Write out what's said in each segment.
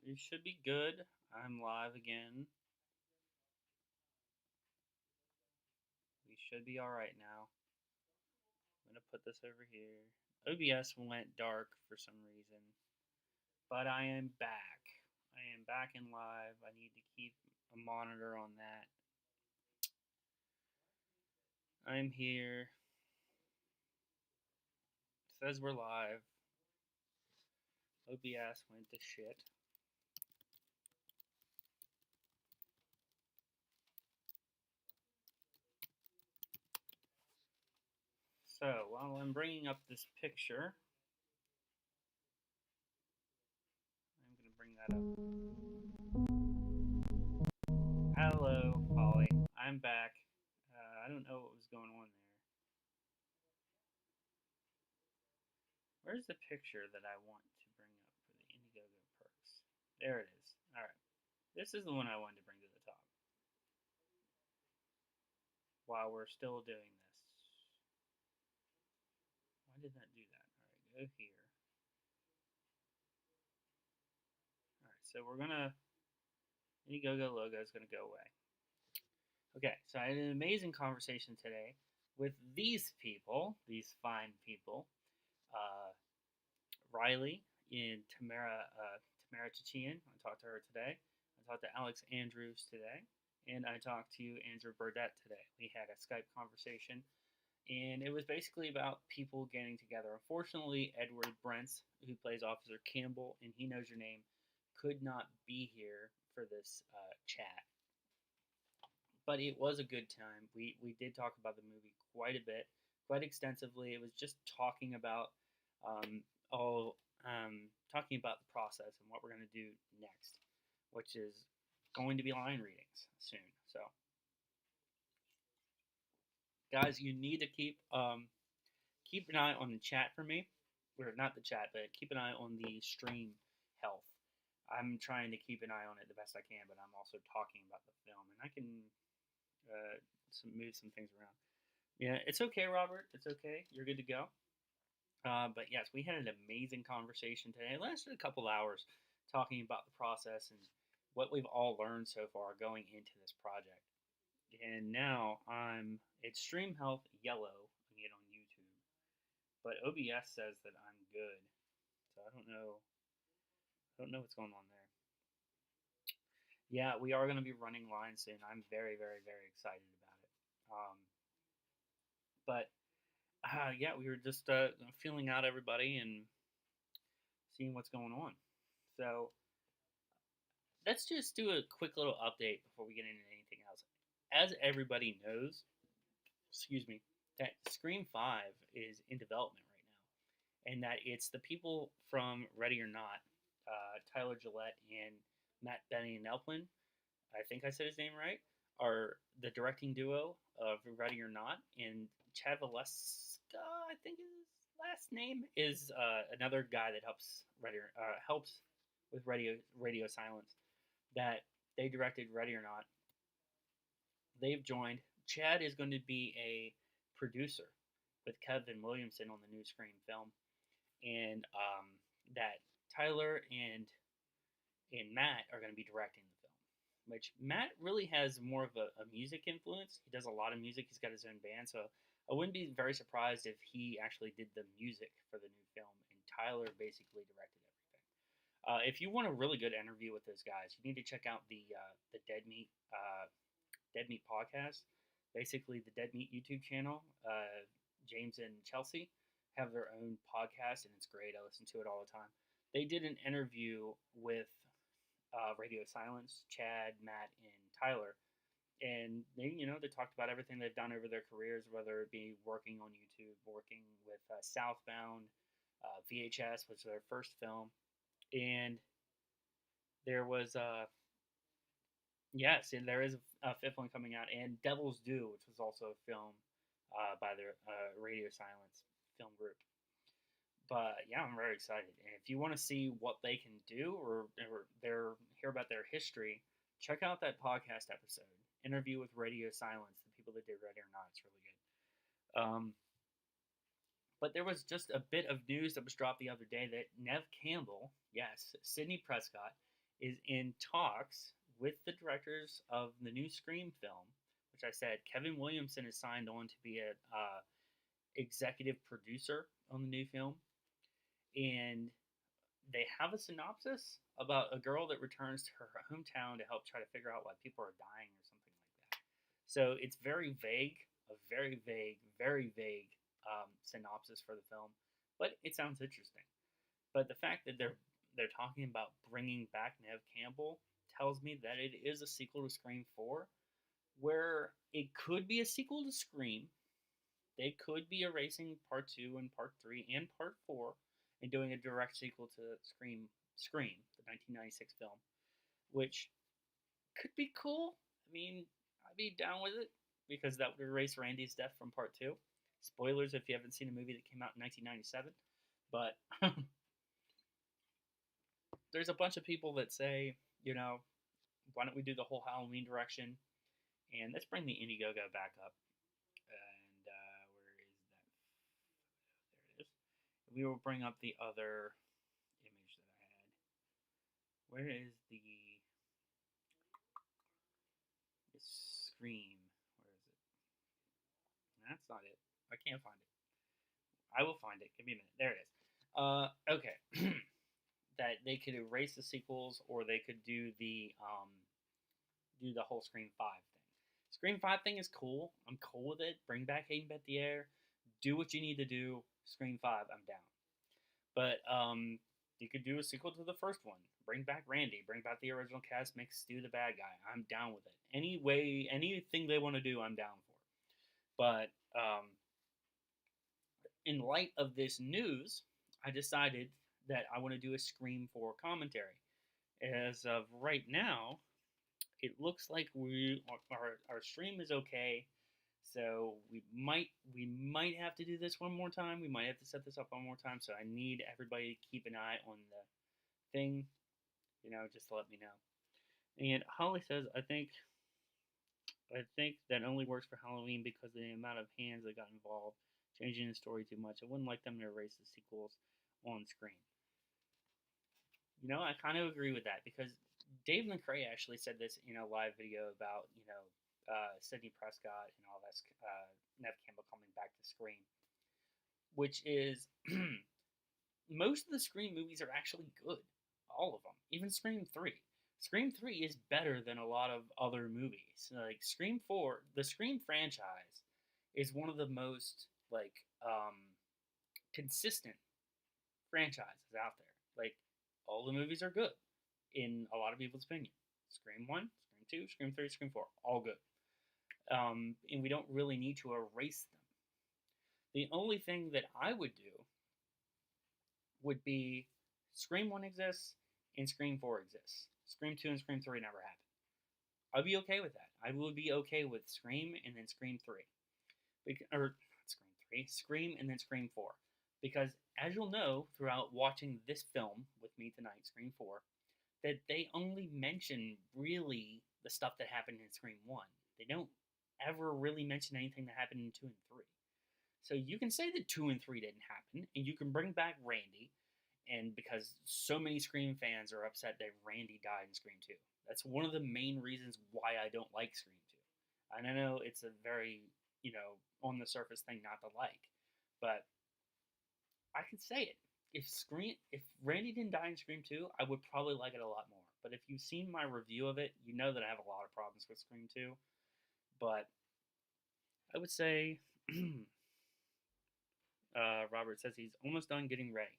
You should be good. I'm live again. We should be alright now. I'm gonna put this over here. OBS went dark for some reason, but I am back. I am back in live. I need to keep a monitor on that. I'm here. It says we're live. OBS went to shit. So while I'm bringing up this picture, I'm gonna bring that up. Hello, Polly. I'm back. I don't know what was going on there. Where's the picture that I want to bring up for the Indiegogo perks? There it is. All right. This is the one I wanted to bring to the top while we're still doing this. Why did that do that? All right, go here. All right, so we're going to, Indiegogo logo is going to go away. Okay, so I had an amazing conversation today with these people, these fine people, uh, Riley and Tamara Chichian. I talked to her today. I talked to Alex Andrews today, and I talked to Andrew Burdett today. We had a Skype conversation, and it was basically about people getting together. Unfortunately, Edward Brents, who plays Officer Campbell, and he knows your name, could not be here for this chat. But it was a good time. We did talk about the movie quite a bit, quite extensively. It was just talking about um, all talking about the process and what we're going to do next, which is going to be line readings soon. So, guys, you need to keep an eye on the chat for me, or not the chat, but keep an eye on the stream health. I'm trying to keep an eye on it the best I can, but I'm also talking about the film, and I can move some things around. Yeah, it's okay, Robert. It's okay. You're good to go. But yes, we had an amazing conversation today. It lasted a couple hours talking about the process and what we've all learned so far going into this project. And now it's Stream Health Yellow again on YouTube, but OBS says that I'm good. So I don't know. I don't know what's going on there. Yeah, we are going to be running lines soon. I'm very, very, very excited about it. But yeah, we were just feeling out everybody and seeing what's going on. So let's just do a quick little update before we get into anything else. As everybody knows, excuse me, that Scream 5 is in development right now, and that it's the people from Ready or Not, Tyler Gillette and Matt Benny and Elflin, I think I said his name right, are the directing duo of Ready or Not, and Chad Valeska, I think his last name, is another guy that helps with Radio Silence. That they directed Ready or Not. They've joined. Chad is going to be a producer with Kevin Williamson on the new Scream film, and that Tyler and Matt are going to be directing the film. Which Matt really has more of a music influence. He does a lot of music. He's got his own band, so I wouldn't be very surprised if he actually did the music for the new film, and Tyler basically directed everything. If you want a really good interview with those guys, you need to check out the Dead Meat podcast. Basically, the Dead Meat YouTube channel. James and Chelsea have their own podcast, and it's great. I listen to it all the time. They did an interview with Radio Silence, Chad, Matt, and Tyler, and they talked about everything they've done over their careers, whether it be working on YouTube, working with Southbound, VHS was their first film, and there was yes, and there is a fifth one coming out, and Devil's Due, which was also a film by the Radio Silence film group. But yeah, I'm very excited. And if you want to see what they can do or hear about their history, check out that podcast episode, interview with Radio Silence, the people that did Ready or Not. It's really good. But there was just a bit of news that was dropped the other day that Nev Campbell, yes, Sidney Prescott, is in talks with the directors of the new Scream film, which I said Kevin Williamson is signed on to be a executive producer on the new film, and they have a synopsis about a girl that returns to her hometown to help try to figure out why people are dying or something like that. So it's very vague, a very vague synopsis for the film, but it sounds interesting. But the fact that they're talking about bringing back Nev Campbell tells me that it is a sequel to Scream 4, where it could be a sequel to Scream. They could be erasing Part 2 and Part 3 and Part 4 and doing a direct sequel to Scream, the 1996 film, which could be cool. I mean, I'd be down with it because that would erase Randy's death from Part 2. Spoilers if you haven't seen a movie that came out in 1997. But there's a bunch of people that say, why don't we do the whole Halloween direction? And let's bring the Indiegogo back up. And where is that? There it is. We will bring up the other image that I had. Where is the Scream? Where is it? That's not it. I can't find it. I will find it. Give me a minute. There it is. Okay. That they could erase the sequels, or they could do the whole Scream 5 thing. Scream 5 thing is cool. I'm cool with it. Bring back Hayden Panettiere. Do what you need to do. Scream 5, I'm down. But you could do a sequel to the first one. Bring back Randy. Bring back the original cast. Make Stu the bad guy. I'm down with it. Anything they want to do, I'm down for. But in light of this news, I decided that I want to do a Scream 4 commentary. As of right now, it looks like our stream is okay. So we might have to do this one more time. We might have to set this up one more time. So I need everybody to keep an eye on the thing, just to let me know. And Holly says, I think that only works for Halloween because of the amount of hands that got involved, changing the story too much. I wouldn't like them to erase the sequels on screen. I kind of agree with that because Dave McCrae actually said this in a live video about, Sidney Prescott and all that, Nev Campbell coming back to Scream, which is most of the Scream movies are actually good. All of them. Even Scream 3. Scream 3 is better than a lot of other movies. Like Scream 4, the Scream franchise is one of the most consistent franchises out there. Like all the movies are good in a lot of people's opinion. Scream 1, Scream 2, Scream 3, Scream 4, all good. And we don't really need to erase them. The only thing that I would do would be Scream 1 exists and Scream 4 exists. Scream 2 and Scream 3 never happened. I'd be okay with that. I would be okay with Scream and then Scream 3. Scream and then Scream 4. Because as you'll know throughout watching this film with me tonight, Scream 4, that they only mention really the stuff that happened in Scream 1. They don't ever really mention anything that happened in 2 and 3. So you can say that 2 and 3 didn't happen, and you can bring back Randy, and because so many Scream fans are upset that Randy died in Scream 2. That's one of the main reasons why I don't like Scream 2. And I know it's a very, on the surface thing not to like, but I can say it. If Randy didn't die in Scream 2, I would probably like it a lot more. But if you've seen my review of it, you know that I have a lot of problems with Scream 2. But I would say Robert says he's almost done getting ready.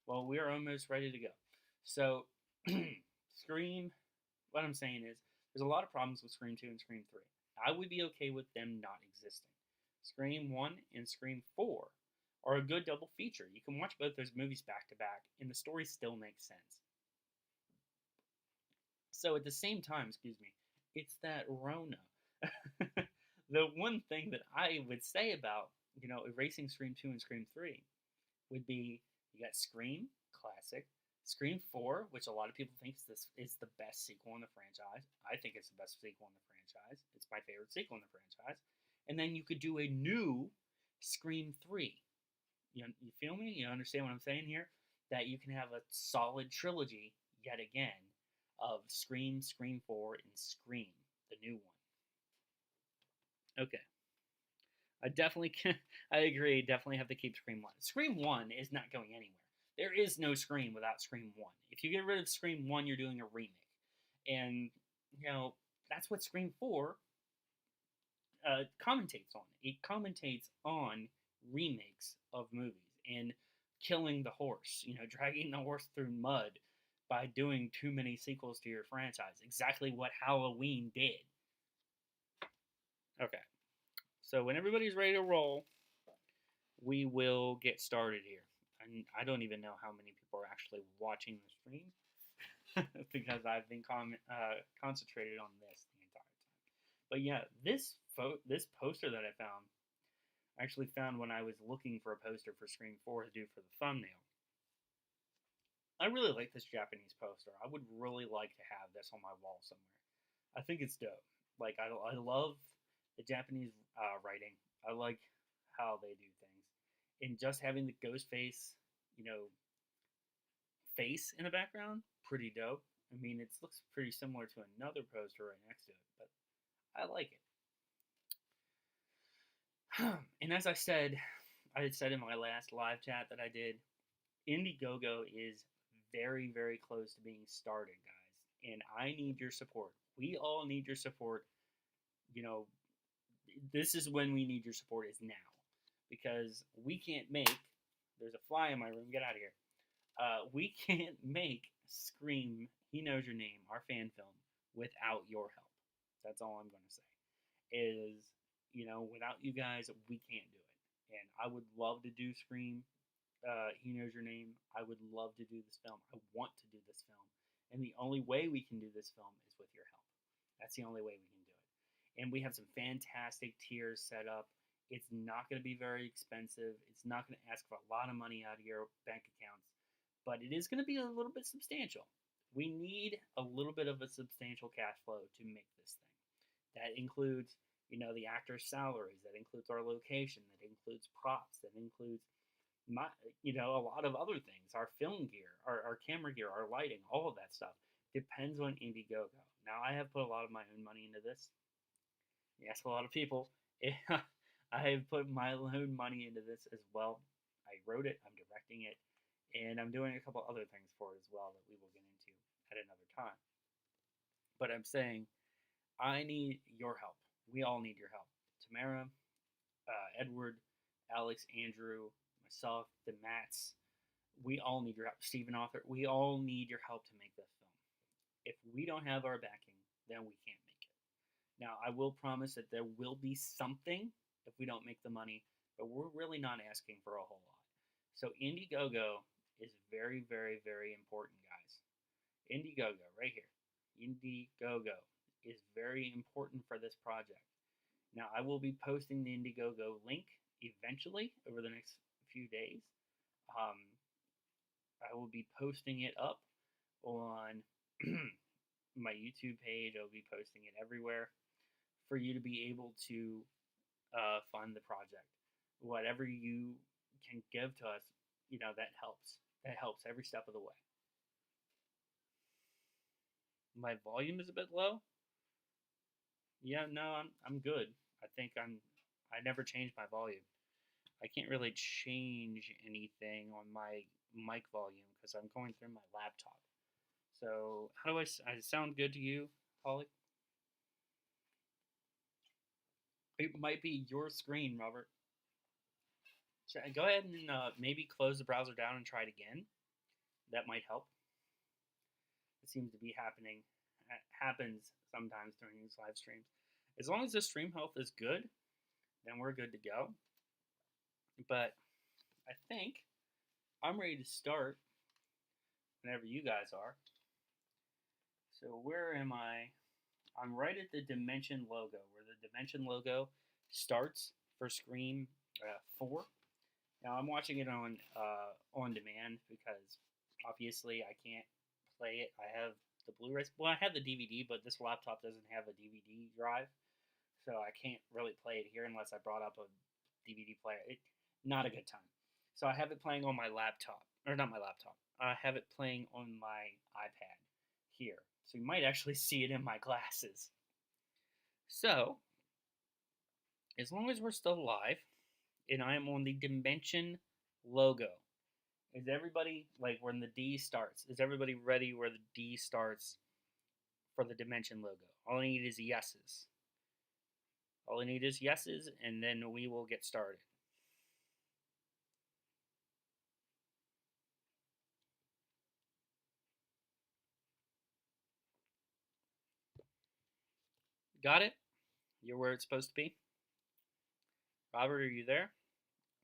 Well, we are almost ready to go. So Scream, what I'm saying is there's a lot of problems with Scream 2 and Scream 3. I would be okay with them not existing. Scream 1 and Scream 4 are a good double feature. You can watch both those movies back to back, and the story still makes sense. So at the same time, it's that Rona. The one thing that I would say about, erasing Scream 2 and Scream 3 would be you got Scream, classic. Scream 4, which a lot of people think this is the best sequel in the franchise. I think it's the best sequel in the franchise. It's my favorite sequel in the franchise. And then you could do a new Scream 3. You feel me? You understand what I'm saying here? That you can have a solid trilogy yet again of Scream, Scream 4, and Scream, the new one. Okay. I definitely can. I agree. Definitely have to keep Scream 1. Scream 1 is not going anywhere. There is no Scream without Scream 1. If you get rid of Scream 1, you're doing a remake. And, that's what Scream 4 commentates on. It commentates on remakes of movies and killing the horse, dragging the horse through mud by doing too many sequels to your franchise. Exactly what Halloween did. Okay. So when everybody's ready to roll, we will get started here. And I don't even know how many people are actually watching the stream because I've been concentrated on this the entire time. But yeah, this poster that I found, I actually found when I was looking for a poster for Scream 4 to do for the thumbnail. I really like this Japanese poster. I would really like to have this on my wall somewhere. I think it's dope. Like I love the Japanese writing. I like how they do things, and just having the ghost face, face in the background, pretty dope. I mean, it looks pretty similar to another poster right next to it, but I like it. And as I said in my last live chat that I did, Indiegogo is very, very close to being started, guys. And I need your support. We all need your support. You know, this is when we need your support is now. Because we can't make, there's a fly in my room, get out of here. We can't make Scream, He Knows Your Name, our fan film, without your help. That's all I'm going to say. Is, without you guys, we can't do it. And I would love to do Scream, He Knows Your Name. I would love to do this film. I want to do this film. And the only way we can do this film is with your help. That's the only way we can do it. And we have some fantastic tiers set up. It's not going to be very expensive. It's not going to ask for a lot of money out of your bank accounts, but it is going to be a little bit substantial. We need a little bit of a substantial cash flow to make this thing. That includes, the actors' salaries. That includes our location. That includes props. That includes a lot of other things. Our film gear, our camera gear, our lighting, all of that stuff depends on Indiegogo. Now, I have put a lot of my own money into this. You ask a lot of people. I have put my own money into this as well. I wrote it, I'm directing it, and I'm doing a couple other things for it as well that we will get into at another time. But I'm saying, I need your help. We all need your help. Tamara, Edward, Alex, Andrew, myself, the Mats, we all need your help. Stephen Author, we all need your help to make this film. If we don't have our backing, then we can't make it. Now, I will promise that there will be something if we don't make the money, but we're really not asking for a whole lot. So Indiegogo is very, very, very important, guys. Indiegogo, right here. Indiegogo is very important for this project. Now, I will be posting the Indiegogo link eventually over the next few days. I will be posting it up on my YouTube page. I'll be posting it everywhere for you to be able to fund the project. Whatever you can give to us, that helps. That helps every step of the way. My volume is a bit low. Yeah, no, I'm good. I never changed my volume. I can't really change anything on my mic volume because I'm going through my laptop. So how do I sound good to you, Holly? It might be your screen, Robert. Go ahead and maybe close the browser down and try it again. That might help. It seems to be happening. It happens sometimes during these live streams. As long as the stream health is good, then we're good to go. But I think I'm ready to start whenever you guys are. So where am I? I'm right at the Dimension logo, where the Dimension logo starts for Scream 4. Now I'm watching it on demand because obviously I can't play it. I have the Blu-rays. Well, I have the DVD, but this laptop doesn't have a DVD drive, so I can't really play it here unless I brought up a DVD player. Not a good time. So I have it playing on my laptop, or not my laptop. I have it playing on my iPad here. So you might actually see it in my glasses. So, as long as we're still live, and I am on the Dimension logo, is everybody, like, when the D starts, is everybody ready where the D starts for the Dimension logo? All I need is yeses. All I need is yeses, and then we will get started. Got it? You're where it's supposed to be? Robert, are you there?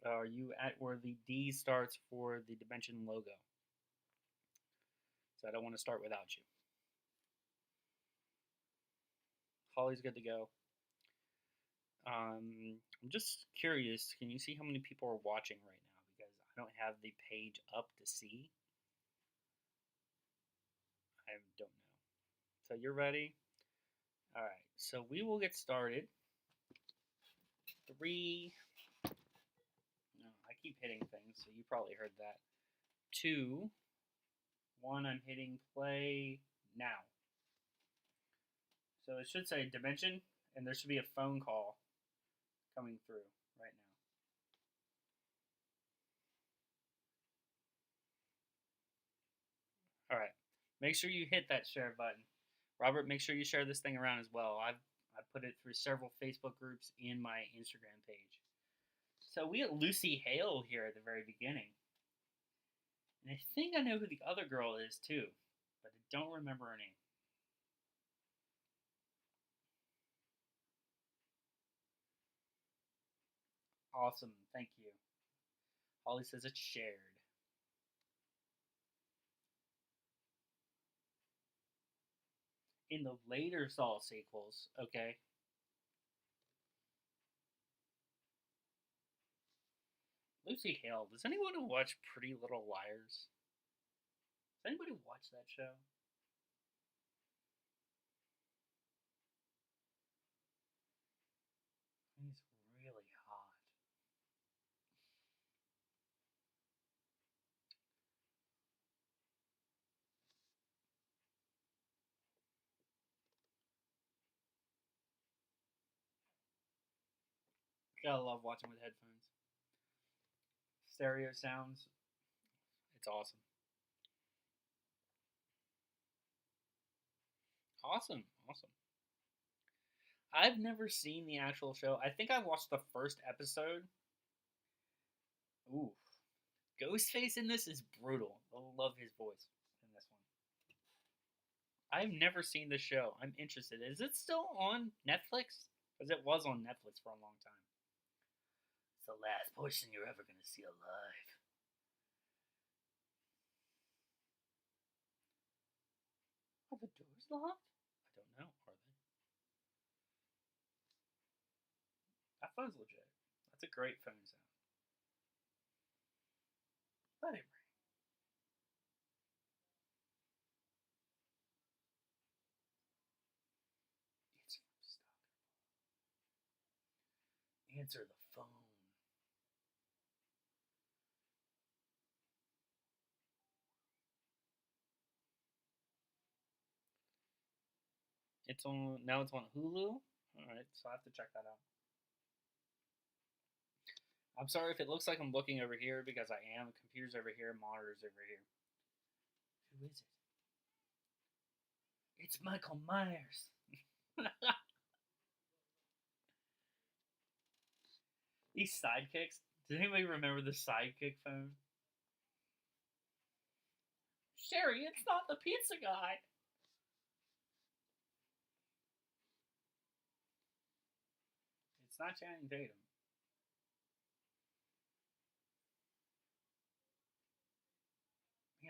Are you at where the D starts for the Dimension logo? So I don't want to start without you. Holly's good to go. I'm just curious. Can you see how many people are watching right now? Because I don't have the page up to see. I don't know. So you're ready? All right. So we will get started. 3. No, I keep hitting things, so you probably heard that. 2, 1. I'm hitting play now. So it should say Dimension, and there should be a phone call coming through right now. All right. Make sure you hit that share button. Robert, make sure you share this thing around as well. I put it through several Facebook groups and my Instagram page. So we had Lucy Hale here at the very beginning. And I think I know who the other girl is too, but I don't remember her name. Awesome. Thank you. Holly says it's shared. In the later Saw sequels, okay. Lucy Hale. Does anyone watch Pretty Little Liars? Does anybody watch that show? He's really hot. Gotta love watching with headphones. Stereo sounds. It's awesome. Awesome. Awesome. I've never seen the actual show. I think I watched the first episode. Ooh. Ghostface in this is brutal. I love his voice in this one. I've never seen the show. I'm interested. Is it still on Netflix? Because it was on Netflix for a long time. It's the last person you're ever going to see alive. Are the doors locked? I don't know. Are they? That phone's legit. That's a great phone sound. Let it ring. Answer the phone. It's on now. It's on Hulu. All right, so I have to check that out. I'm sorry if it looks like I'm looking over here because I am. Computer's over here, monitors over here. Who is it? It's Michael Myers. These sidekicks. Does anybody remember the sidekick phone? Sherry, it's not the pizza guy. It's not Channing Tatum.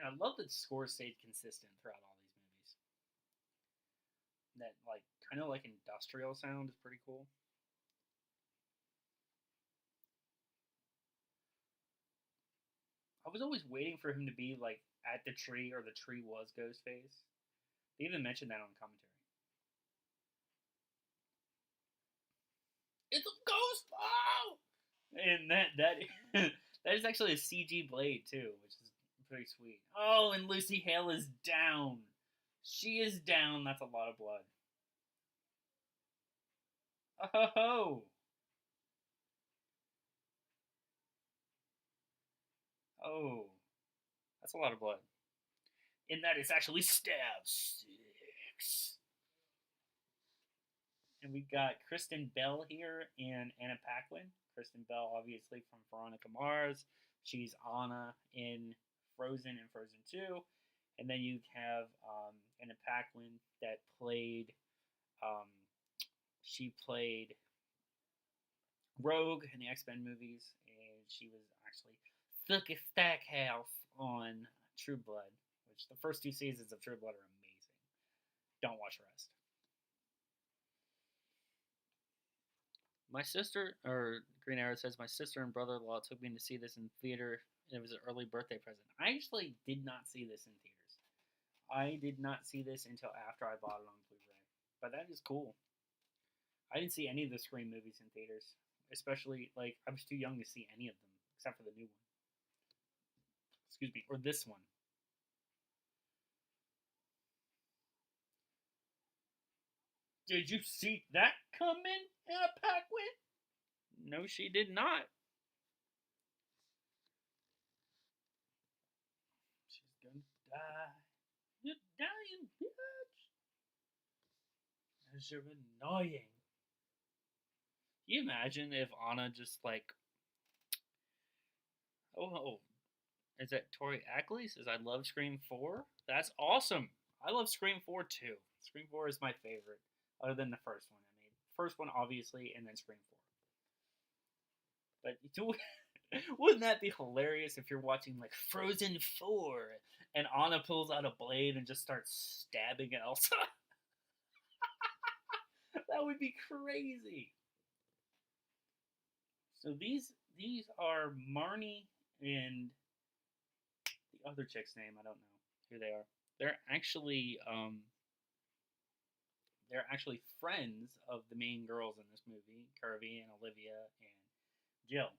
I love that score stayed consistent throughout all these movies. That, like, kind of like industrial sound is pretty cool. I was always waiting for him to be, like, at the tree or the tree was Ghostface. They even mentioned that on commentary. It's a ghost! Oh! And that that is actually a CG blade too, which is pretty sweet. Oh, and Lucy Hale is down. She is down. That's a lot of blood. Oh, oh, that's a lot of blood. And that is actually stab six. And we got Kristen Bell here and Anna Paquin. Kristen Bell, obviously from Veronica Mars. She's Anna in Frozen and Frozen 2. And then you have Anna Paquin that played, um, she played Rogue in the X-Men movies. And she was actually Thookie Stackhouse on True Blood, which the first two seasons of True Blood are amazing. Don't watch the rest. My sister, or Green Arrow says, my sister and brother-in-law took me to see this in theater, and it was an early birthday present. I actually did not see this in theaters. I did not see this until after I bought it on Blu-ray. But that is cool. I didn't see any of the Scream movies in theaters, especially like I was too young to see any of them except for the new one. Excuse me, or this one. Did you see that coming, Anna Paquin? No, she did not. She's gonna die. You're dying, bitch. As you're annoying. Can you imagine if Anna just like, oh, is that Tori Ackley says I love Scream 4? That's awesome. I love Scream 4 too. Scream 4 is my favorite, other than the first one. I mean, first one obviously, and then Scream 4. But wouldn't that be hilarious if you're watching like Frozen 4 and Anna pulls out a blade and just starts stabbing Elsa? That would be crazy. So these are Marnie and the other chick's name. I don't know who they are. They're actually friends of the main girls in this movie, Curvy and Olivia and Jill.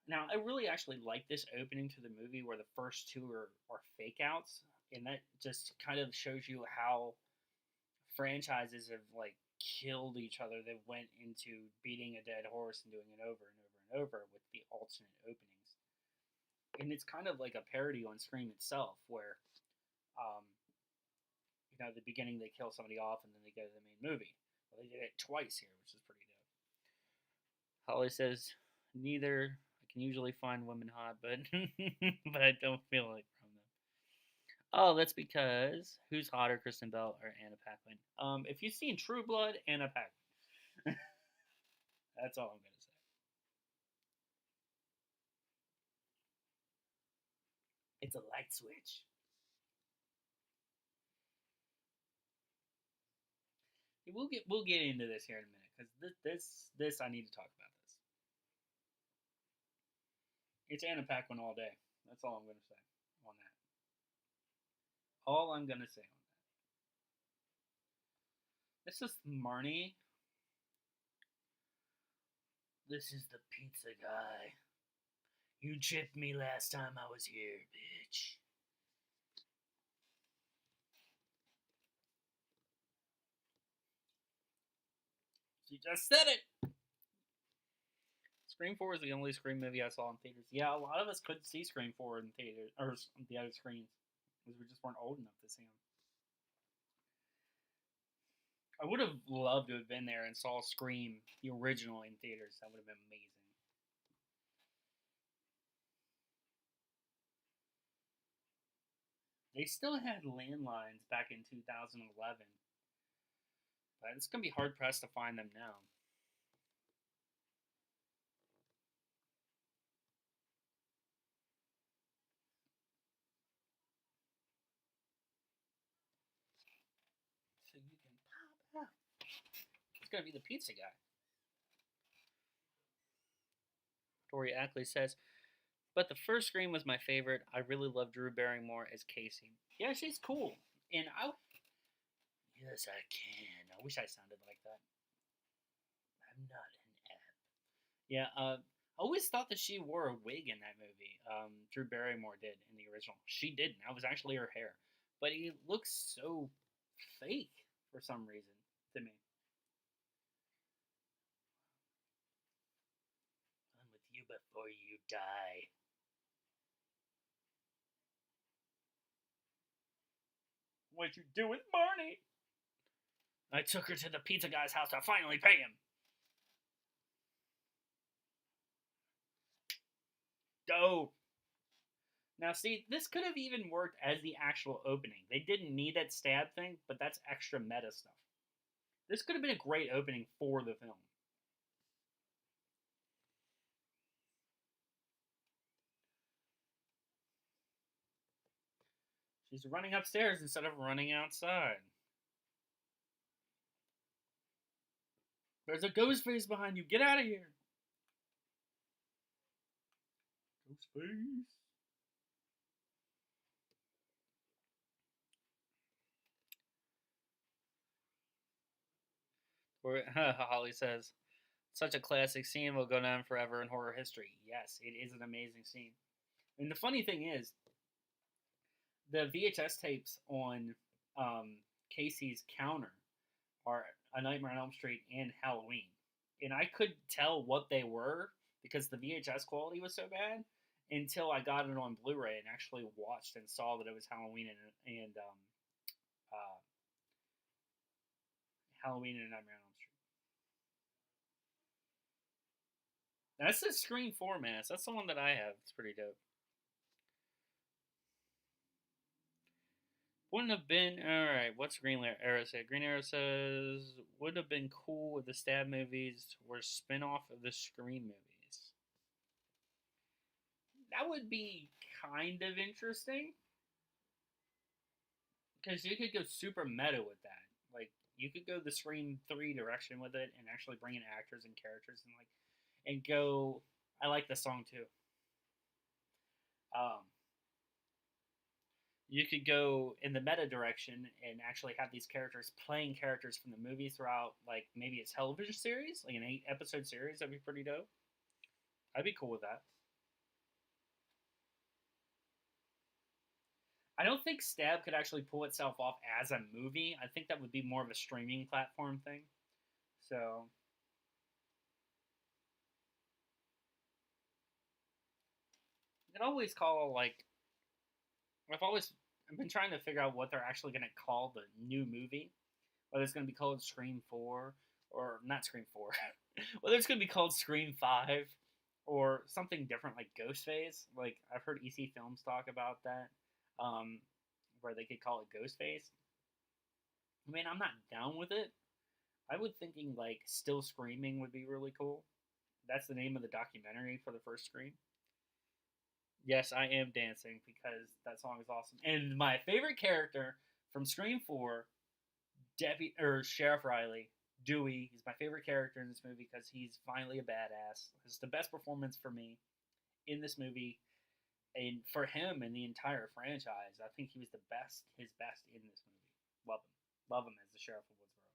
Now, I really actually like this opening to the movie where the first two are fake outs, and that just kind of shows you how franchises have like killed each other. They went into beating a dead horse and doing it over and over and over with the alternate openings. And it's kind of like a parody on Scream itself, where um, at the beginning they kill somebody off and then they go to the main movie. Well, they did it twice here, which is pretty dope. Holly says, neither. I can usually find women hot, but but I don't feel like from them. Oh, that's because who's hotter, Kristen Bell or Anna Paquin? If you've seen True Blood, Anna Paquin. That's all I'm gonna say. It's a light switch. We'll get into this here in a minute because this I need to talk about this. It's Anna Paquin all day. That's all I'm gonna say on that. All I'm gonna say on that. This is Marnie. This is the pizza guy. You chipped me last time I was here, bitch. She just said it. Scream 4 is the only Scream movie I saw in theaters. Yeah, a lot of us couldn't see Scream 4 in theaters, or the other screens, because we just weren't old enough to see them. I would have loved to have been there and saw Scream, the original, in theaters. That would have been amazing. They still had landlines back in 2011, but it's going to be hard pressed to find them now. So you can pop out. It's going to be the pizza guy. Tori Ackley says, but the first Scream was my favorite. I really love Drew Barrymore as Casey. Yeah, she's cool. And yes, I can. I wish I sounded like that. I'm not an app. Yeah, I always thought that she wore a wig in that movie. Drew Barrymore did in the original. She didn't. That was actually her hair. But it looks so fake for some reason to me. I'm with you before you die. What'd you do with Barney? I took her to the pizza guy's house to finally pay him. Dope. Now, see, this could have even worked as the actual opening. They didn't need that stab thing, but that's extra meta stuff. This could have been a great opening for the film. She's running upstairs instead of running outside. There's a ghost face behind you. Get out of here. Ghost face. Or Holly says, such a classic scene will go down forever in horror history. Yes, it is an amazing scene. And the funny thing is, the VHS tapes on Casey's counter are A Nightmare on Elm Street and Halloween. And I couldn't tell what they were because the VHS quality was so bad until I got it on Blu-ray and actually watched and saw that it was Halloween and uh, Halloween and Nightmare on Elm Street. That's the Scream 4 mask. That's the one that I have. It's pretty dope. Wouldn't have been alright. What's Green Arrow say? Green Arrow says would have been cool if the Stab movies were spin-off of the Scream movies. That would be kind of interesting because you could go super meta with that. Like you could go the Scream 3 direction with it and actually bring in actors and characters and go. I like the song too. Um, you could go in the meta direction and actually have these characters playing characters from the movie throughout, like maybe a television series, like an 8-episode series. That'd be pretty dope. I'd be cool with that. I don't think Stab could actually pull itself off as a movie. I think that would be more of a streaming platform thing. So you can always call like I've been trying to figure out what they're actually going to call the new movie. Whether it's going to be called Scream 4 or not Scream 4. Whether it's going to be called Scream 5 or something different like Ghostface. Like I've heard EC Films talk about that, where they could call it Ghostface. I mean, I'm not down with it. I would thinking like Still Screaming would be really cool. That's the name of the documentary for the first Scream. Yes, I am dancing because that song is awesome. And my favorite character from Scream 4, Deputy or Sheriff Riley, Dewey, is my favorite character in this movie because he's finally a badass. It's the best performance for me in this movie, and for him in the entire franchise. I think he was his best in this movie. Love him as the Sheriff of Woodsboro.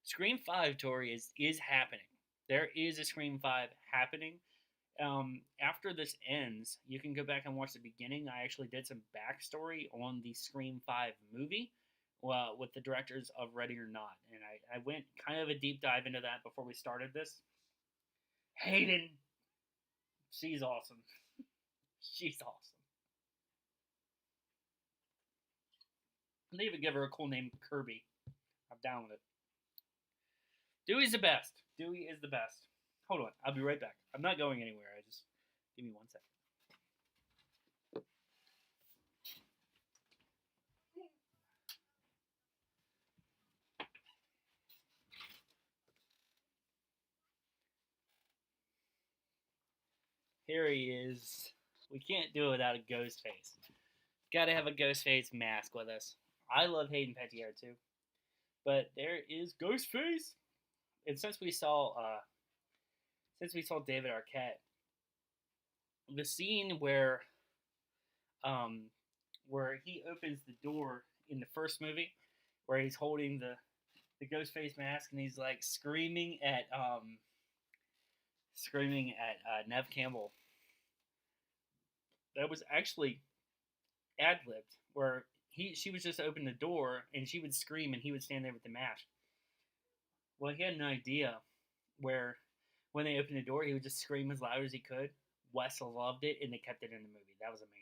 Scream 5, Tori, is happening. There is a Scream 5 happening. After this ends, you can go back and watch the beginning. I actually did some backstory on the Scream 5 movie with the directors of Ready or Not. And I went kind of a deep dive into that before we started this. Hayden, she's awesome. She's awesome. And they even give her a cool name, Kirby. I'm down with it. Dewey's the best. Dewey is the best. Hold on, I'll be right back. I'm not going anywhere. I just give me 1 second. Here he is. We can't do it without a ghost face. Got to have a ghost face mask with us. I love Hayden Panettiere too, but there is Ghostface. And since we saw David Arquette, the scene um, where he opens the door in the first movie, where he's holding the ghost face mask and he's like screaming at screaming at Nev Campbell. That was actually ad libbed, where she was just open the door and she would scream and he would stand there with the mask. Well, he had an idea where when they opened the door, he would just scream as loud as he could. Wes loved it, and they kept it in the movie. That was amazing.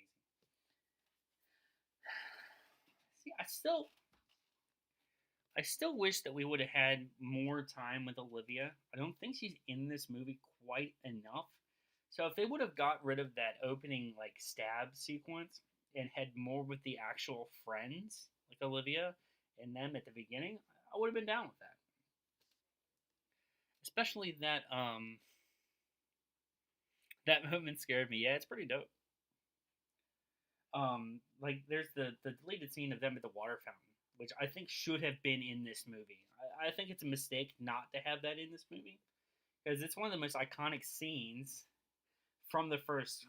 See, I still wish that we would have had more time with Olivia. I don't think she's in this movie quite enough. So if they would have got rid of that opening like stab sequence and had more with the actual friends, like Olivia and them at the beginning, I would have been down with that. Especially that moment scared me. Yeah, it's pretty dope. Like there's the deleted scene of them at the water fountain, which I think should have been in this movie. I think it's a mistake not to have that in this movie because it's one of the most iconic scenes from the first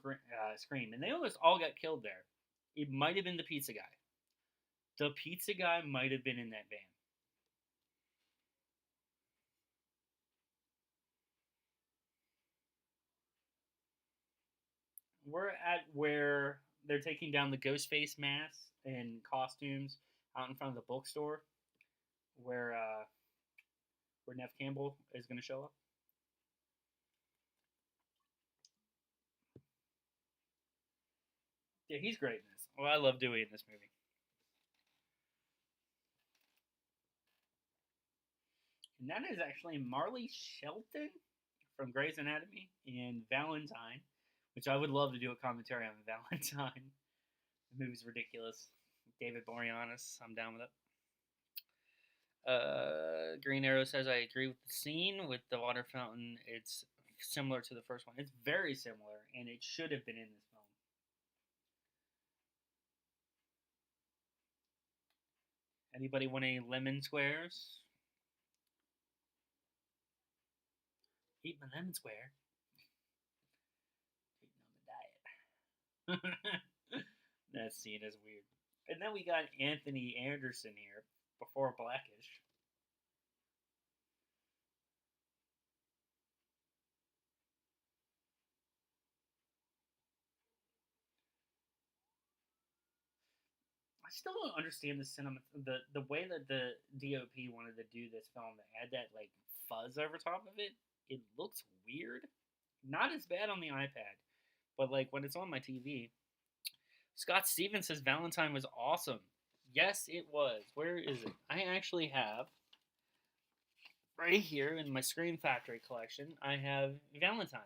Scream, and they almost all got killed there. It might have been the pizza guy. The pizza guy might have been in that van. We're at where they're taking down the ghost face masks and costumes out in front of the bookstore, where where Nev Campbell is going to show up. Yeah, he's great in this. Well, I love Dewey in this movie. And that is actually Marley Shelton from Grey's Anatomy and Valentine, which I would love to do a commentary on Valentine. The movie's ridiculous. David Boreanaz, I'm down with it. Green Arrow says I agree with the scene with the water fountain. It's similar to the first one. It's very similar, and it should have been in this film. Anybody want any lemon squares? Eat my lemon square. Eating on the diet. That scene is weird. And then we got Anthony Anderson here before Blackish. I still don't understand the cinema, the way that the DOP wanted to do this film to add that like fuzz over top of it. It looks weird. Not as bad on the iPad, but like when it's on my TV. Scott Stevens says Valentine was awesome. Yes, it was. Where is it? I actually have right here in my Scream Factory collection. I have Valentine.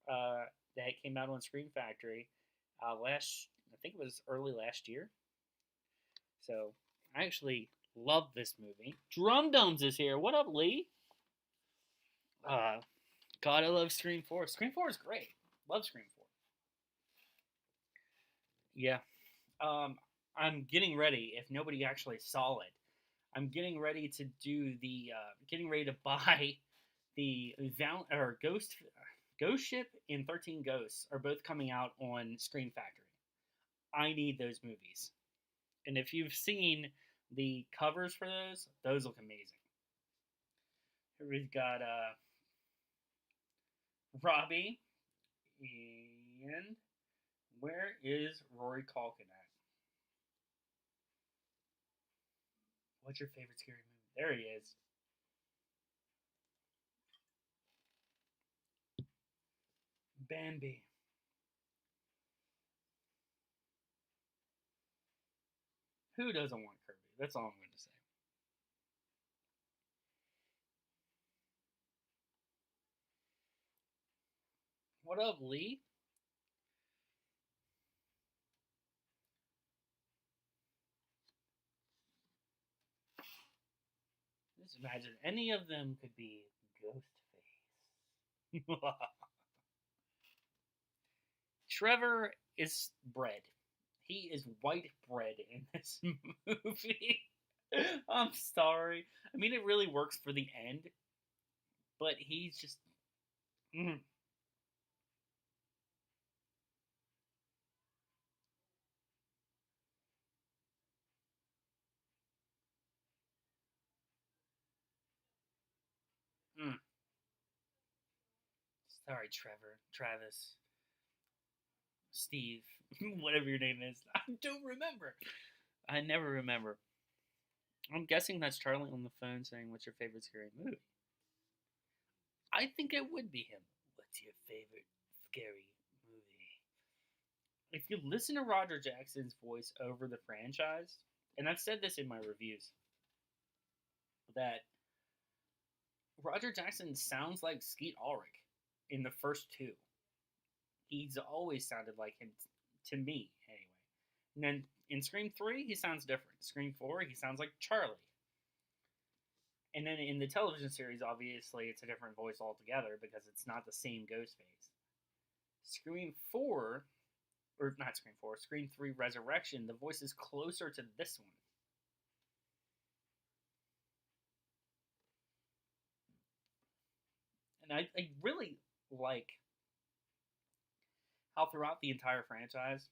That came out on Scream Factory last. I think it was early last year. So I actually love this movie. Drum Domes is here. What up, Lee? Uh, God, I love Scream 4. Scream 4 is great. Love Scream 4. Yeah. I'm getting ready. If nobody actually saw it, I'm getting ready to do getting ready to buy the Ghost Ship and 13 Ghosts are both coming out on Scream Factory. I need those movies. And if you've seen the covers for those look amazing. Here we've got Robbie, and where is Rory Culkin at? What's your favorite scary movie? There he is. Bambi. Who doesn't want Kirby? That's all I'm going to say. What up, Lee? Just imagine any of them could be Ghostface. Trevor is bread. He is white bread in this movie. I'm sorry. I mean, it really works for the end, but he's just. Mm, mm. Sorry, Trevor, Travis, Steve, whatever your name is. I don't remember. I never remember. I'm guessing that's Charlie on the phone saying, "What's your favorite scary movie?" I think it would be him. What's your favorite scary movie? If you listen to Roger Jackson's voice over the franchise, and I've said this in my reviews, that Roger Jackson sounds like Skeet Ulrich in the first two. He's always sounded like him to me, anyway. And then in Scream 3, he sounds different. Scream 4, he sounds like Charlie. And then in the television series, obviously, it's a different voice altogether because it's not the same Ghostface. Scream 4, or not Scream 4, Scream 3 Resurrection, the voice is closer to this one. And I really like how throughout the entire franchise,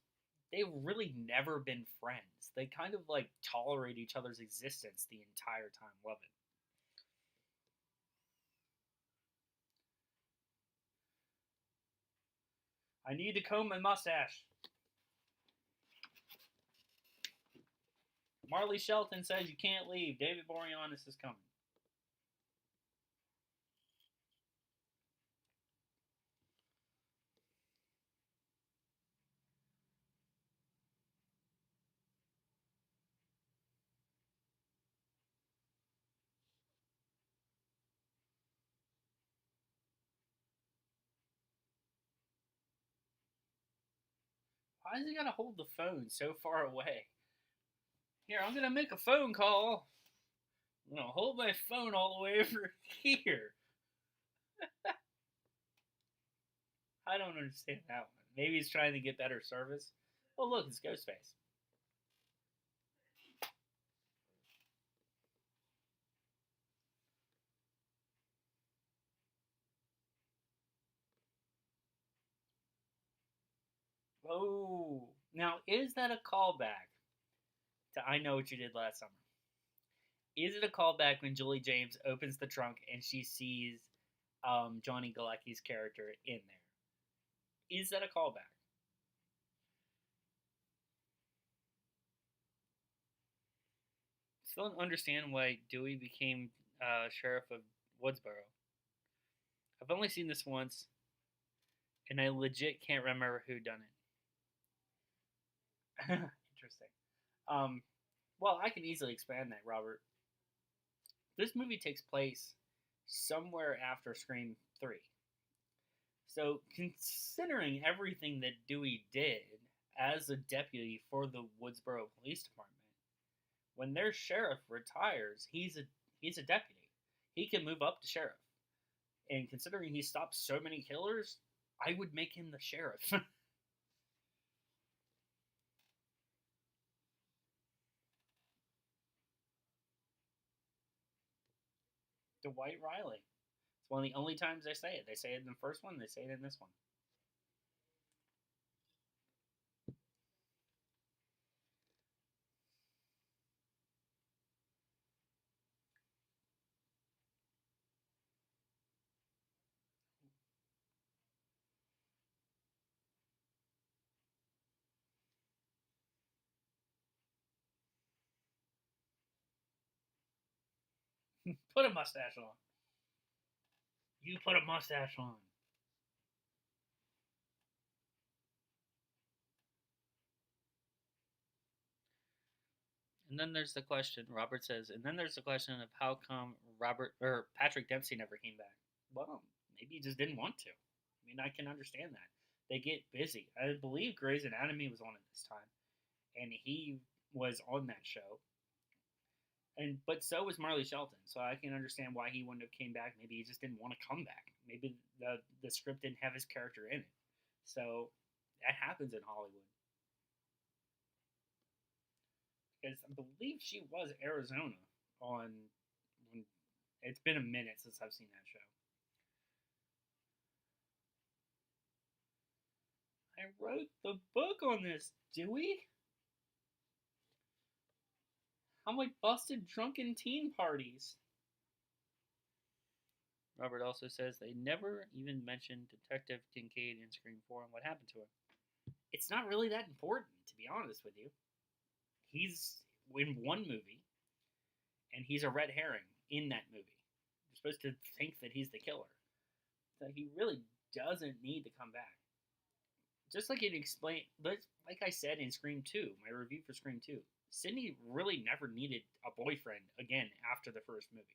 they've really never been friends. They kind of like tolerate each other's existence the entire time. Love it. I need to comb my mustache. Marley Shelton says you can't leave. David Boreanaz is coming. Why does he gotta hold the phone so far away? Here, I'm gonna make a phone call. I'm gonna hold my phone all the way over here. I don't understand that one. Maybe he's trying to get better service. Oh, look, it's Ghostface. Oh, now is that a callback to I Know What You Did Last Summer? Is it a callback when Julie James opens the trunk and she sees Johnny Galecki's character in there? Is that a callback? Still don't understand why Dewey became sheriff of Woodsboro. I've only seen this once, and I legit can't remember who done it. Interesting. Um, well, I can easily expand that, Robert. This movie takes place somewhere after Scream 3. So, considering everything that Dewey did as a deputy for the Woodsboro Police Department, when their sheriff retires, he's a deputy. He can move up to sheriff. And considering he stopped so many killers, I would make him the sheriff. Dwight Riley. It's one of the only times they say it. They say it in the first one, they say it in this one. Put a mustache on. You put a mustache on. And then there's the question, Robert says, and then there's the question of how come Robert or Patrick Dempsey never came back. Well, maybe he just didn't want to. I mean, I can understand that. They get busy. I believe Grey's Anatomy was on at this time, and he was on that show. And but so was Marley Shelton, so I can understand why he wouldn't have came back. Maybe he just didn't want to come back. Maybe the script didn't have his character in it. So that happens in Hollywood. Because I believe she was Arizona on. When, it's been a minute since I've seen that show. I wrote the book on this, Dewey. How I busted drunken teen parties. Robert also says they never even mentioned Detective Kincaid in Scream 4 and what happened to him. It's not really that important, to be honest with you. He's in one movie, and he's a red herring in that movie. You're supposed to think that he's the killer. So he really doesn't need to come back. Just like it explained, like I said in Scream 2, my review for Scream 2, Sydney really never needed a boyfriend again after the first movie.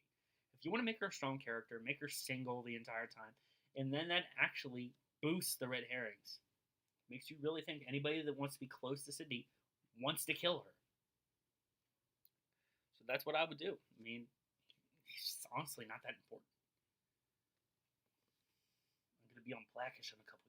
If you want to make her a strong character, make her single the entire time, and then that actually boosts the red herrings. Makes you really think anybody that wants to be close to Sydney wants to kill her. So that's what I would do. I mean, it's honestly not that important. I'm going to be on Blackish in a couple years.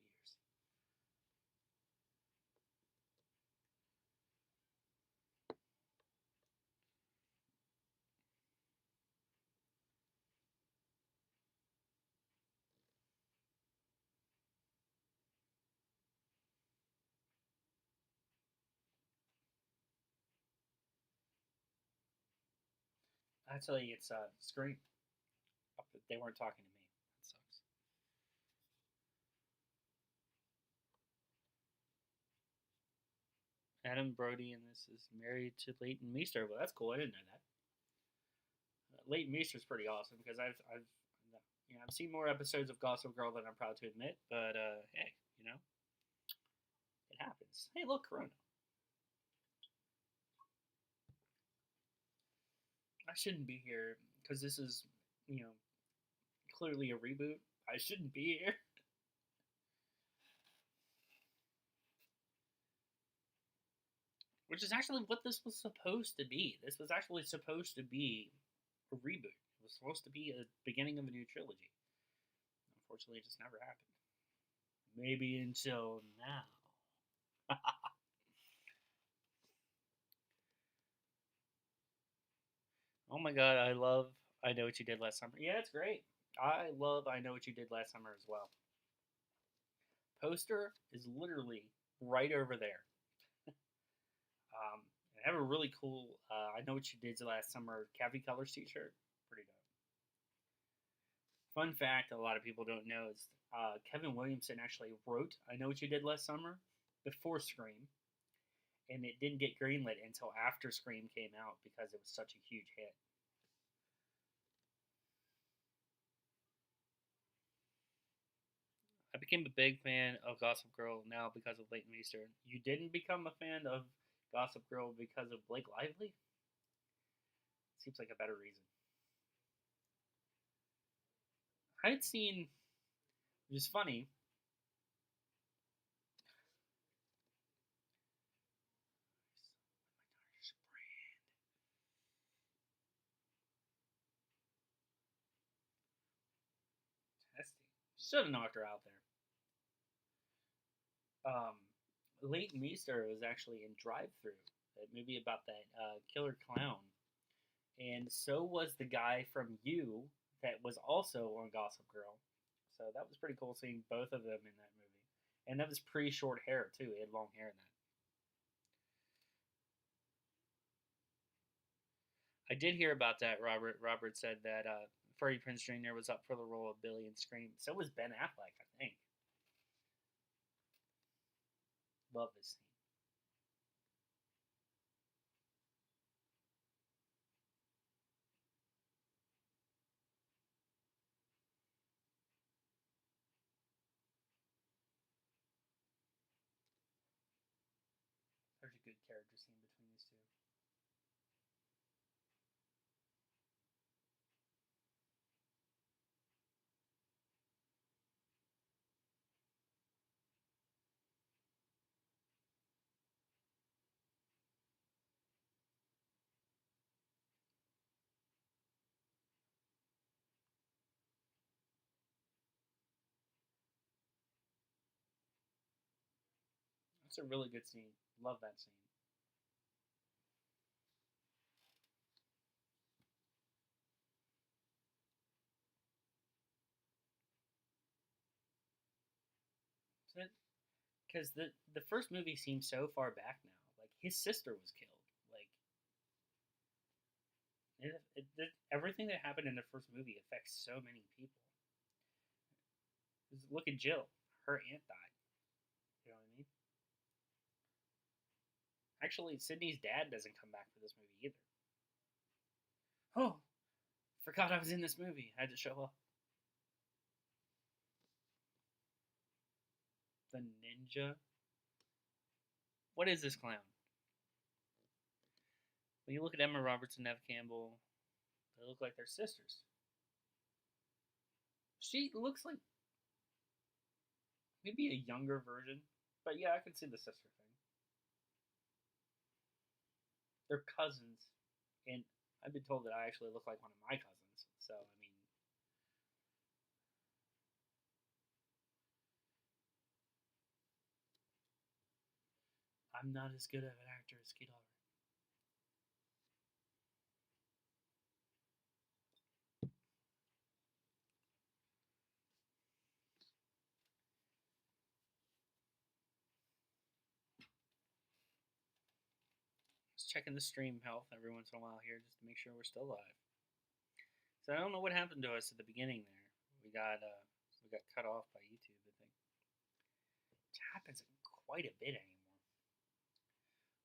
Actually, it's Scream. They weren't talking to me. That sucks. Adam Brody in this is married to Leighton Meester. Well, that's cool. I didn't know that. Leighton Meester's pretty awesome because I've seen more episodes of Gossip Girl than I'm proud to admit. But hey, it happens. Hey, look, Corona. I shouldn't be here because this is you know clearly a reboot. I shouldn't be here. Which is actually what this was supposed to be. This was actually supposed to be a reboot. It was supposed to be a beginning of a new trilogy. Unfortunately, it just never happened. Maybe until now. Oh my god, I love I Know What You Did Last Summer. Yeah, it's great. I love I Know What You Did Last Summer as well. Poster is literally right over there. I have a really cool I Know What You Did Last Summer Cavi Colors t-shirt. Pretty dope. Fun fact a lot of people don't know is Kevin Williamson actually wrote I Know What You Did Last Summer before Scream, and it didn't get greenlit until after Scream came out because it was such a huge hit. I became a big fan of Gossip Girl now because of Leighton Meester. You didn't become a fan of Gossip Girl because of Blake Lively? Seems like a better reason. I had seen, which is funny, should have knocked her out there. Leighton Meester was actually in Drive Through, that movie about that killer clown, and so was the guy from You that was also on Gossip Girl. So that was pretty cool seeing both of them in that movie, and that was pretty short hair too. He had long hair in that. I did hear about that. Robert said that Freddie Prinze Jr. was up for the role of Billy in Scream. So was Ben Affleck, I think. Love this scene. There's a good character scene between these two. That's a really good scene. Love that scene. Because the first movie seems so far back now. Like his sister was killed. Like everything that happened in the first movie affects so many people. Look at Jill. Her aunt died. You know what I mean? Actually, Sydney's dad doesn't come back for this movie either. Oh, forgot I was in this movie. I had to show up. The ninja. What is this clown? When you look at Emma Roberts and Neve Campbell, they look like they're sisters. She looks like maybe a younger version, but yeah, I can see the sister thing. They're cousins, and I've been told that I actually look like one of my cousins. So I mean, I'm not as good of an actor as Kate Oliver. Just checking the stream health every once in a while here, just to make sure we're still live. So I don't know what happened to us at the beginning there. We got cut off by YouTube. I think it happens quite a bit anymore.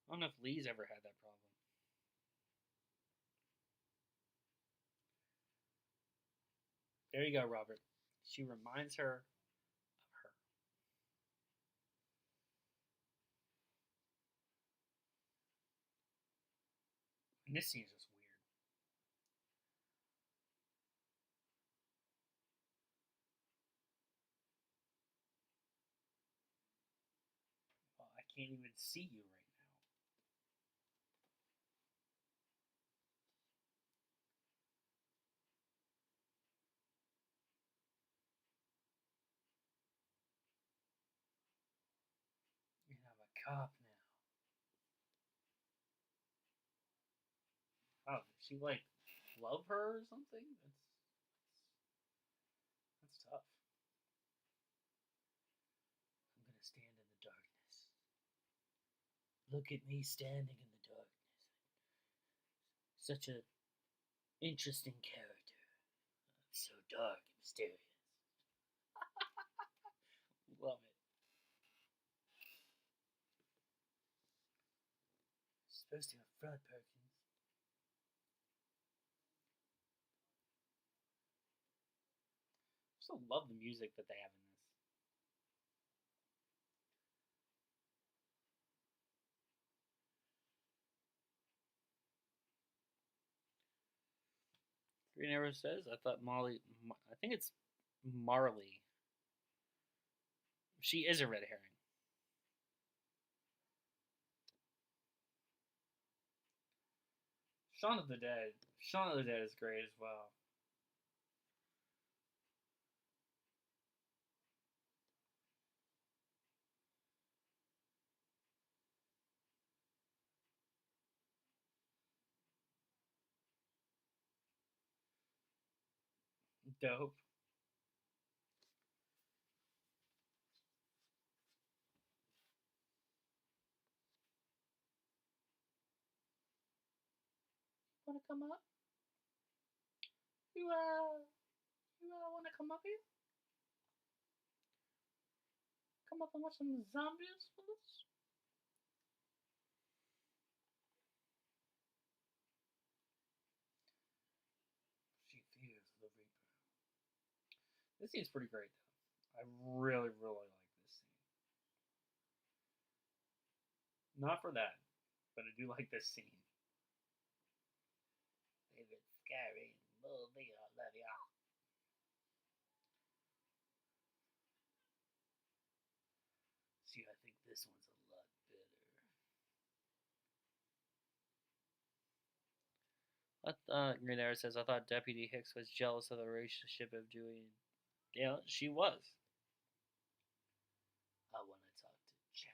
I don't know if Lee's ever had that problem. There you go, Robert. She reminds her of her. And this scene is just weird. Well, I can't even see you right now. You have a cop now. Oh, did she like love her or something? That's tough. I'm gonna stand in the darkness. Look at me standing in the darkness. Such a interesting character. So dark and mysterious. Love it. Supposed to have front Perkins. I still love the music that they have in this. Green Arrow says, I thought Molly, I think it's Marley. She is a red herring. Shaun of the Dead. Shaun of the Dead is great as well. Dope. Wanna come up? You wanna come up here? Come up and watch some zombies with us? She fears the Reaper. This scene's pretty great, though. I really, really like this scene. Not for that, but I do like this scene. Favorite scary movie, I love ya. See, I think this one's a lot better. Green Arrow says, I thought Deputy Hicks was jealous of the relationship of Dewey and... Yeah, she was. I want to talk to Chow.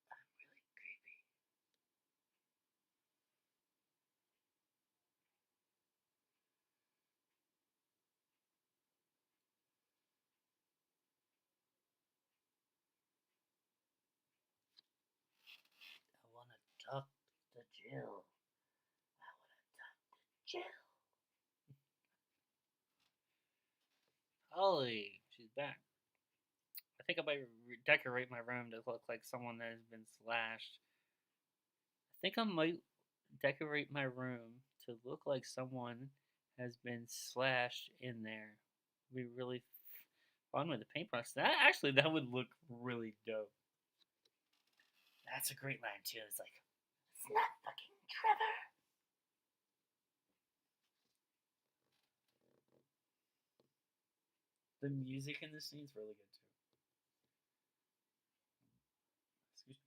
I'm really creepy. Jill. I want to talk to Jill. Holly, she's back. I think I might decorate my room to look like someone that has been slashed. I think I might decorate my room to look like someone has been slashed in there. It'd be really fun with the paintbrush. That would look really dope. That's a great line too. It's like, it's not fucking Trevor. The music in this scene's really good too. Excuse me.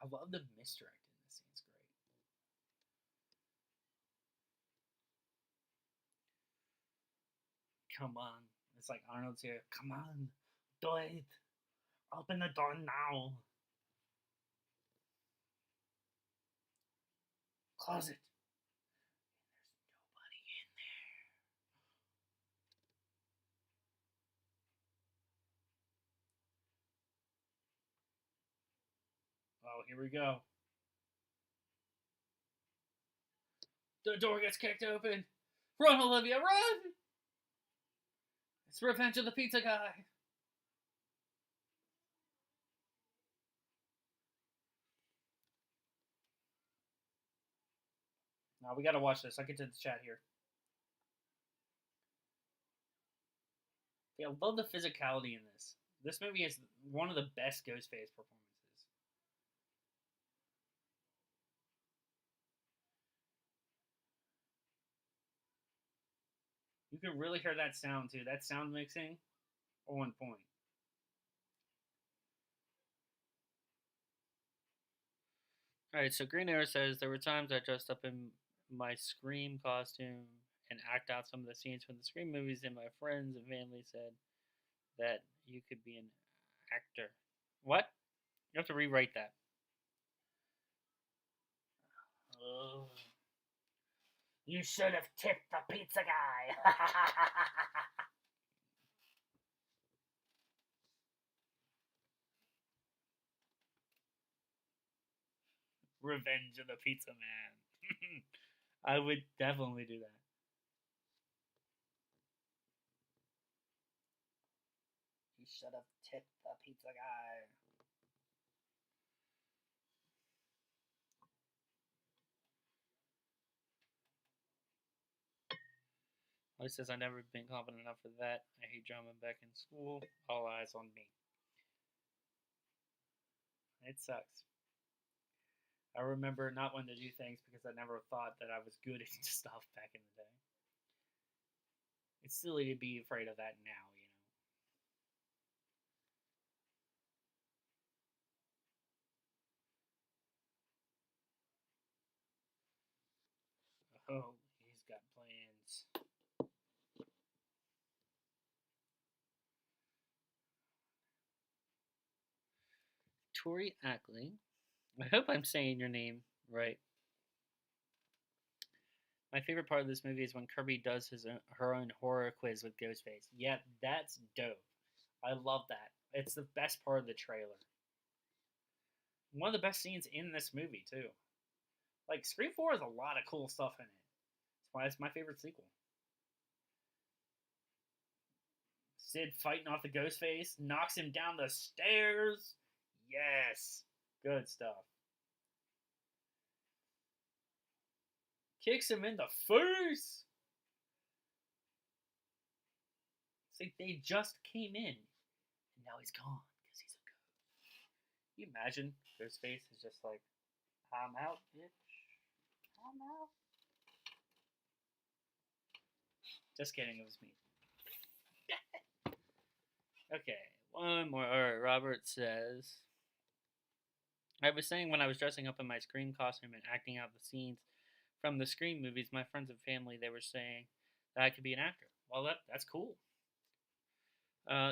I love the misdirect in this scene. It's great. Come on. It's like Arnold's here. Come on. Do it. Open the door now. Close it. There's nobody in there. Oh, here we go. The door gets kicked open. Run, Olivia, run! It's Revenge of the Pizza Guy. Now we gotta watch this. I'll get to the chat here. Yeah, I love the physicality in this. This movie is one of the best Ghostface performances. You can really hear that sound too. That sound mixing on point. Alright, so Green Arrow says there were times I dressed up in my Scream costume and act out some of the scenes from the Scream movies, and my friends and family said that you could be an actor. What? You have to rewrite that. Oh. You should have tipped the pizza guy. Revenge of the Pizza Man. I would definitely do that. You should have tipped the pizza guy. He says, I've never been confident enough for that. I hate drama back in school. All eyes on me. It sucks. I remember not wanting to do things because I never thought that I was good at stuff back in the day. It's silly to be afraid of that now, you know. Oh, he's got plans. Tori Ackley. I hope I'm saying your name right. My favorite part of this movie is when Kirby does her own horror quiz with Ghostface. Yeah, that's dope. I love that. It's the best part of the trailer. One of the best scenes in this movie too. Like Scream 4 has a lot of cool stuff in it. That's why it's my favorite sequel. Sid fighting off the Ghostface, knocks him down the stairs. Yes, good stuff. Kicks him in the face. It's like they just came in, and now he's gone because he's a ghost. Can you imagine Ghostface is just like, I'm out, bitch. I'm out. Just kidding, it was me. Okay, one more. Alright, Robert says, I was saying when I was dressing up in my Scream costume and acting out the scenes from the Scream movies, my friends and family, they were saying that I could be an actor. Well, that's cool.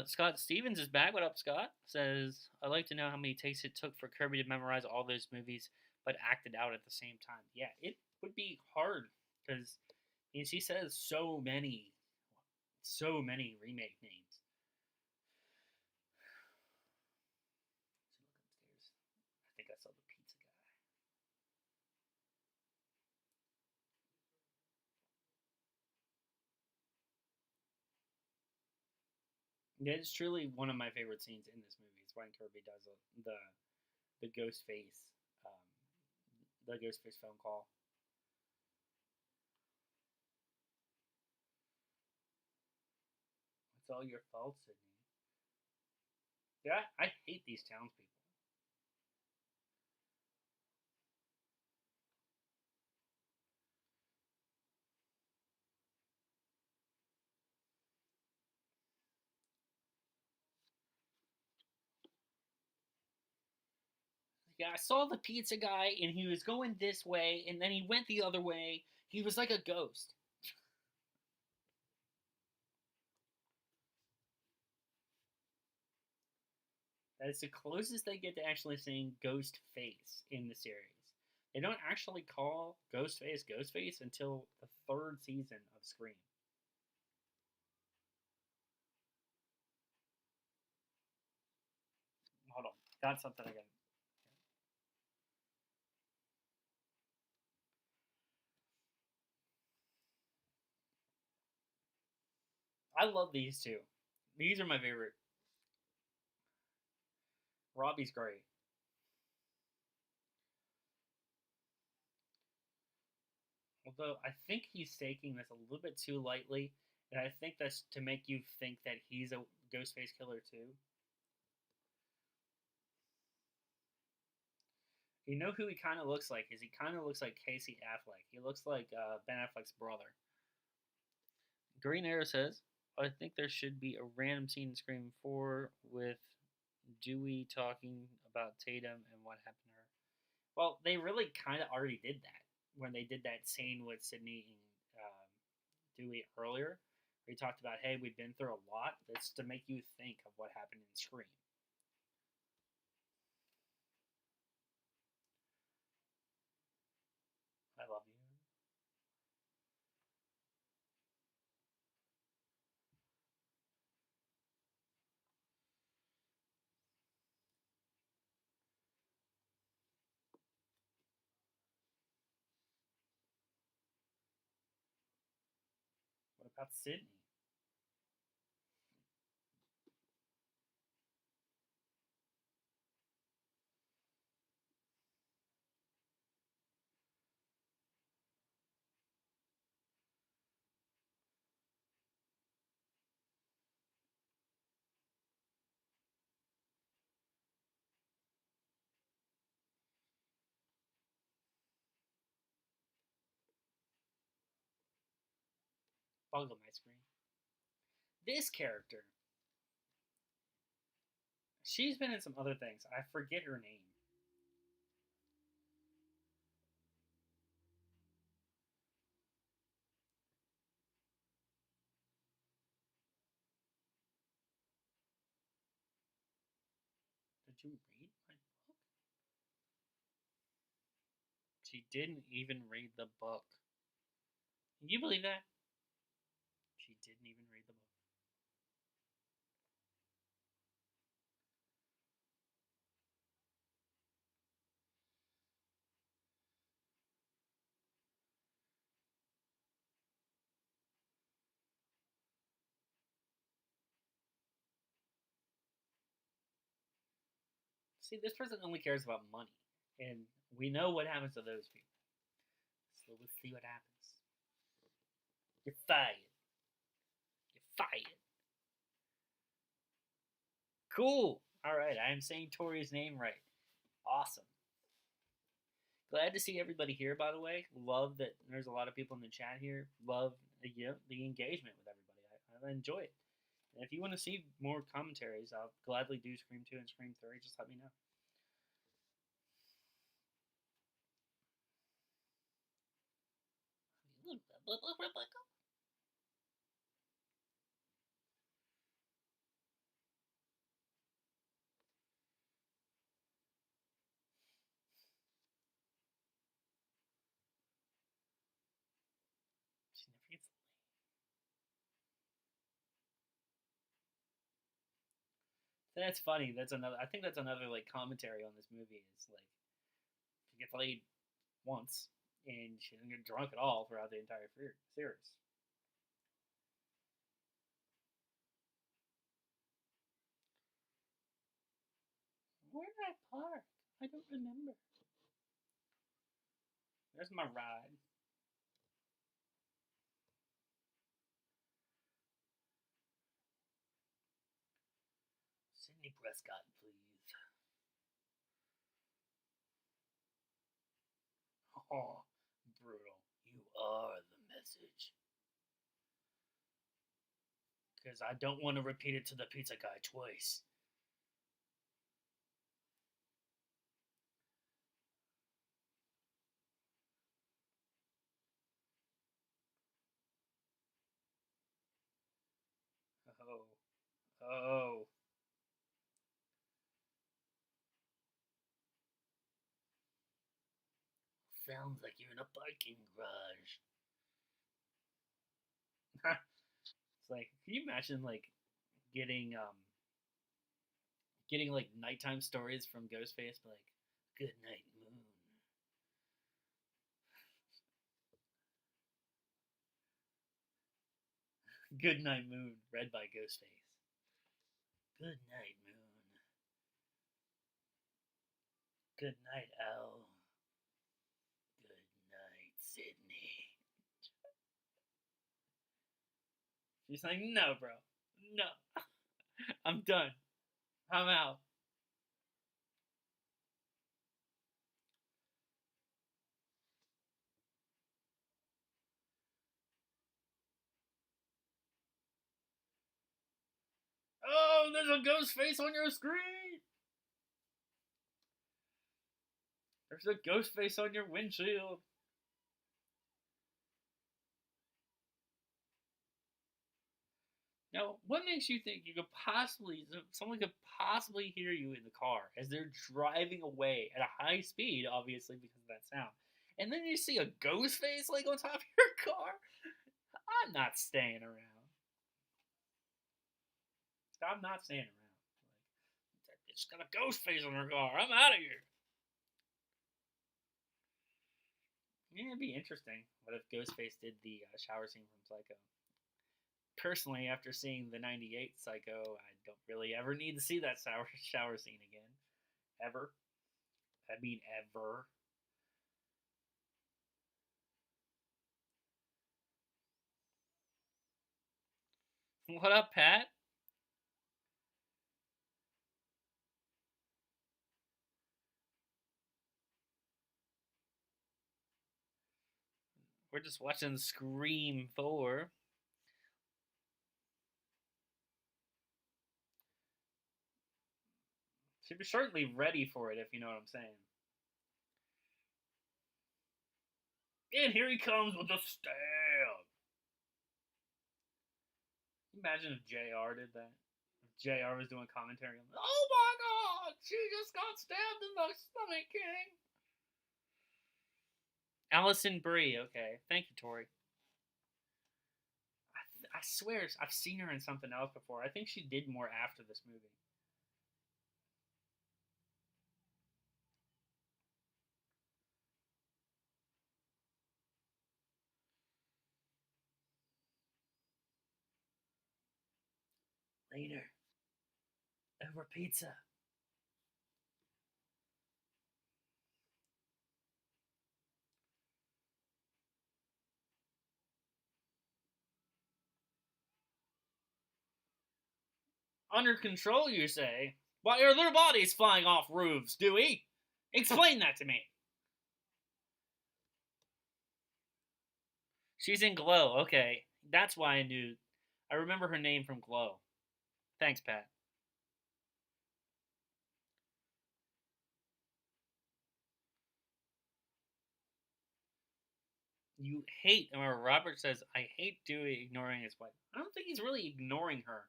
Scott Stevens is back. What up, Scott? Says, I'd like to know how many takes it took for Kirby to memorize all those movies, but acted out at the same time. Yeah, it would be hard, because she says so many remake names. the pizza guy. Yeah, it's truly one of my favorite scenes in this movie. Is when Kirby does the ghost face, um, the ghost face phone call. It's all your fault, Sydney. Yeah, I hate these townspeople. Yeah, I saw the pizza guy, and he was going this way, and then he went the other way. He was like a ghost. That's the closest they get to actually saying ghost face in the series. They don't actually call Ghostface until the third season of Scream. Hold on. Got something again. I love these two. These are my favorite. Robbie's great. Although I think he's taking this a little bit too lightly, and I think that's to make you think that he's a Ghostface killer too. You know who he kind of looks like? Is he kind of looks like Casey Affleck? He looks like Ben Affleck's brother. Green Arrow says, "I think there should be a random scene in Scream 4 with Dewey talking about Tatum and what happened to her." Well, they really kind of already did that when they did that scene with Sydney and Dewey earlier. Where he talked about, hey, we've been through a lot. That's to make you think of what happened in Scream. I love you. What about Sydney? Bug on my screen. This character, she's been in some other things. I forget her name. Did you read my book? She didn't even read the book. Can you believe that? She didn't even read the book. See, this person only cares about money, and we know what happens to those people. So let's see what happens. You're fired. You're fired. Cool. All right, I am saying Tori's name right. Awesome. Glad to see everybody here. By the way, love that there's a lot of people in the chat here. Love the engagement with everybody. I enjoy it. And if you want to see more commentaries, I'll gladly do Scream 2 and Scream 3. Just let me know. She never gets. That's funny. That's another. I think that's another like commentary on this movie. Is like gets laid once, and she doesn't get drunk at all throughout the entire series. Where did I park? I don't remember. There's my ride. Sydney Prescott, please. Oh, brutal. You are the message. Because I don't want to repeat it to the pizza guy twice. Oh. Oh. Sounds like you're in a parking garage. It's like, can you imagine like getting getting like nighttime stories from Ghostface, like "Good night, moon." "Good night, moon," read by Ghostface. "Good night, moon." "Good night, owl." "Good night, Sydney." She's like, "No, bro, no, I'm done. I'm out." Oh, there's a ghost face on your screen. There's a ghost face on your windshield. Now, what makes you think you could possibly someone could possibly hear you in the car as they're driving away at a high speed, obviously because of that sound, and then you see a ghost face like on top of your car? I'm not staying around. I'm not staying around. Like, it's got a ghost face on her car. I'm out of here. Yeah, it'd be interesting. What if Ghostface did the shower scene from Psycho? Personally, after seeing the '98 Psycho, I don't really ever need to see that shower scene again. Ever. I mean, ever. What up, Pat? We're just watching Scream 4. Should be certainly ready for it, if you know what I'm saying. And here he comes with the stab. Imagine if JR did that. If JR was doing commentary on, oh my god, she just got stabbed in the stomach, King. Allison Brie, okay. Thank you, Tori. I swear I've seen her in something else before. I think she did more after this movie. Later, over pizza. Under control, you say? Why are their bodies flying off roofs, Dewey? Explain that to me. She's in Glow. Okay, that's why I knew. I remember her name from Glow. Thanks, Pat. You hate, or Robert says, I hate Dewey ignoring his wife. I don't think he's really ignoring her.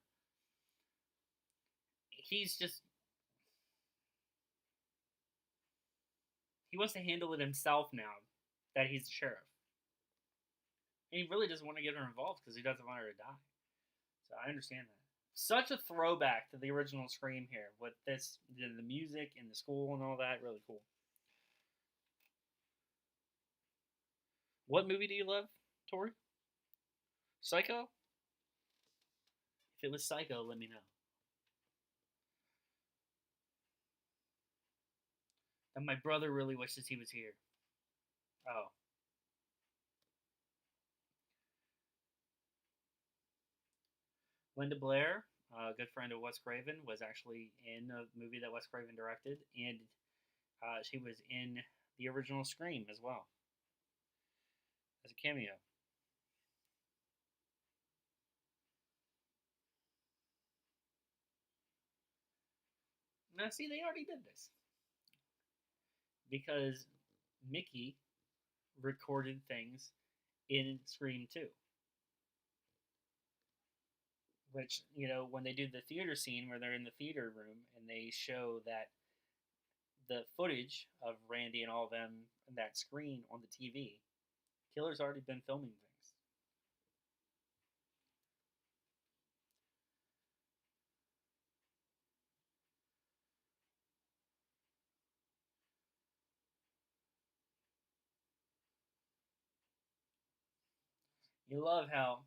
He's just, he wants to handle it himself now that he's the sheriff. And he really doesn't want to get her involved because he doesn't want her to die. So I understand that. Such a throwback to the original Scream here with this, the music and the school and all that. Really cool. What movie do you love, Tori? Psycho? If it was Psycho, let me know. And my brother really wishes he was here. Oh, Linda Blair, a good friend of Wes Craven, was actually in a movie that Wes Craven directed, and she was in the original Scream as well as a cameo. Now, see, they already did this because Mickey recorded things in Scream 2, which, when they do the theater scene where they're in the theater room and they show that the footage of Randy and all of them and that screen on the TV, Killer's already been filming things. You love how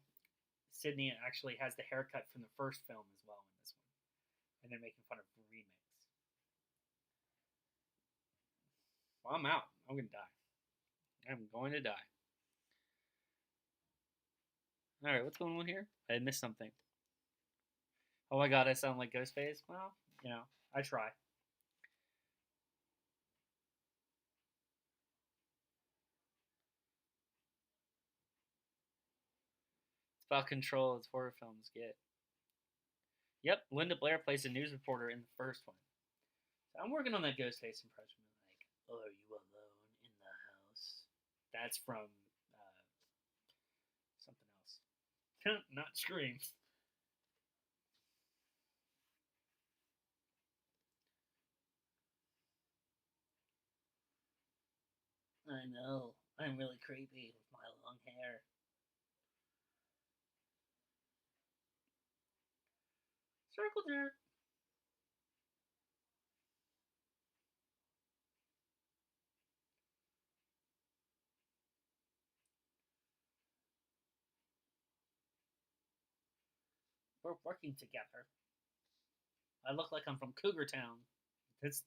Sydney actually has the haircut from the first film as well in this one, and they're making fun of remakes. Well, I'm out. I'm gonna die. I'm going to die. All right, what's going on here? I missed something. Oh my god, I sound like Ghostface. Well, I try. It's about control as horror films get. Yep, Linda Blair plays a news reporter in the first one. So I'm working on that Ghostface impression. Like, are you alone in the house? That's from something else. Not Scream. I know. I'm really creepy with my long hair. Circle jerk. We're working together. I look like I'm from Cougar Town. This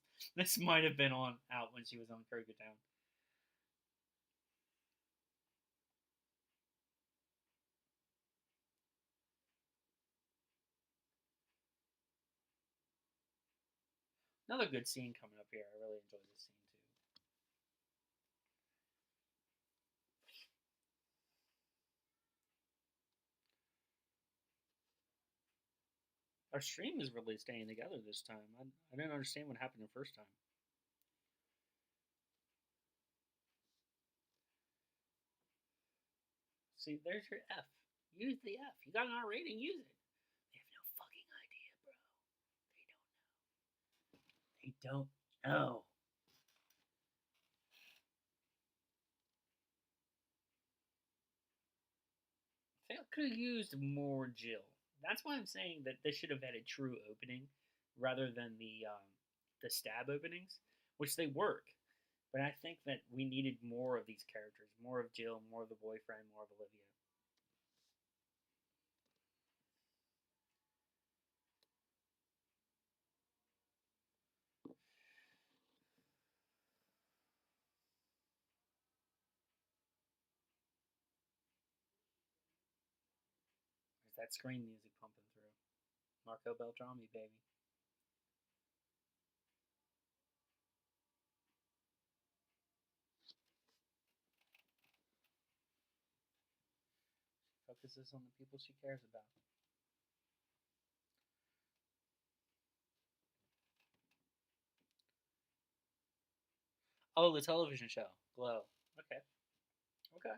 might have been on out when she was on Cougar Town. Another good scene coming up here. I really enjoy this scene too. Our stream is really staying together this time. I didn't understand what happened the first time. See, there's your F. Use the F. You got an R rating, use it. They have no fucking idea, bro. They don't know. They could have used more Jill. That's why I'm saying that this should have had a true opening rather than the stab openings, which they work. But I think that we needed more of these characters, more of Jill, more of the boyfriend, more of Olivia. 'Cause that screen music pumping through. Marco Beltrami, baby. Focuses on the people she cares about. Oh, the television show, Glow. Okay, okay.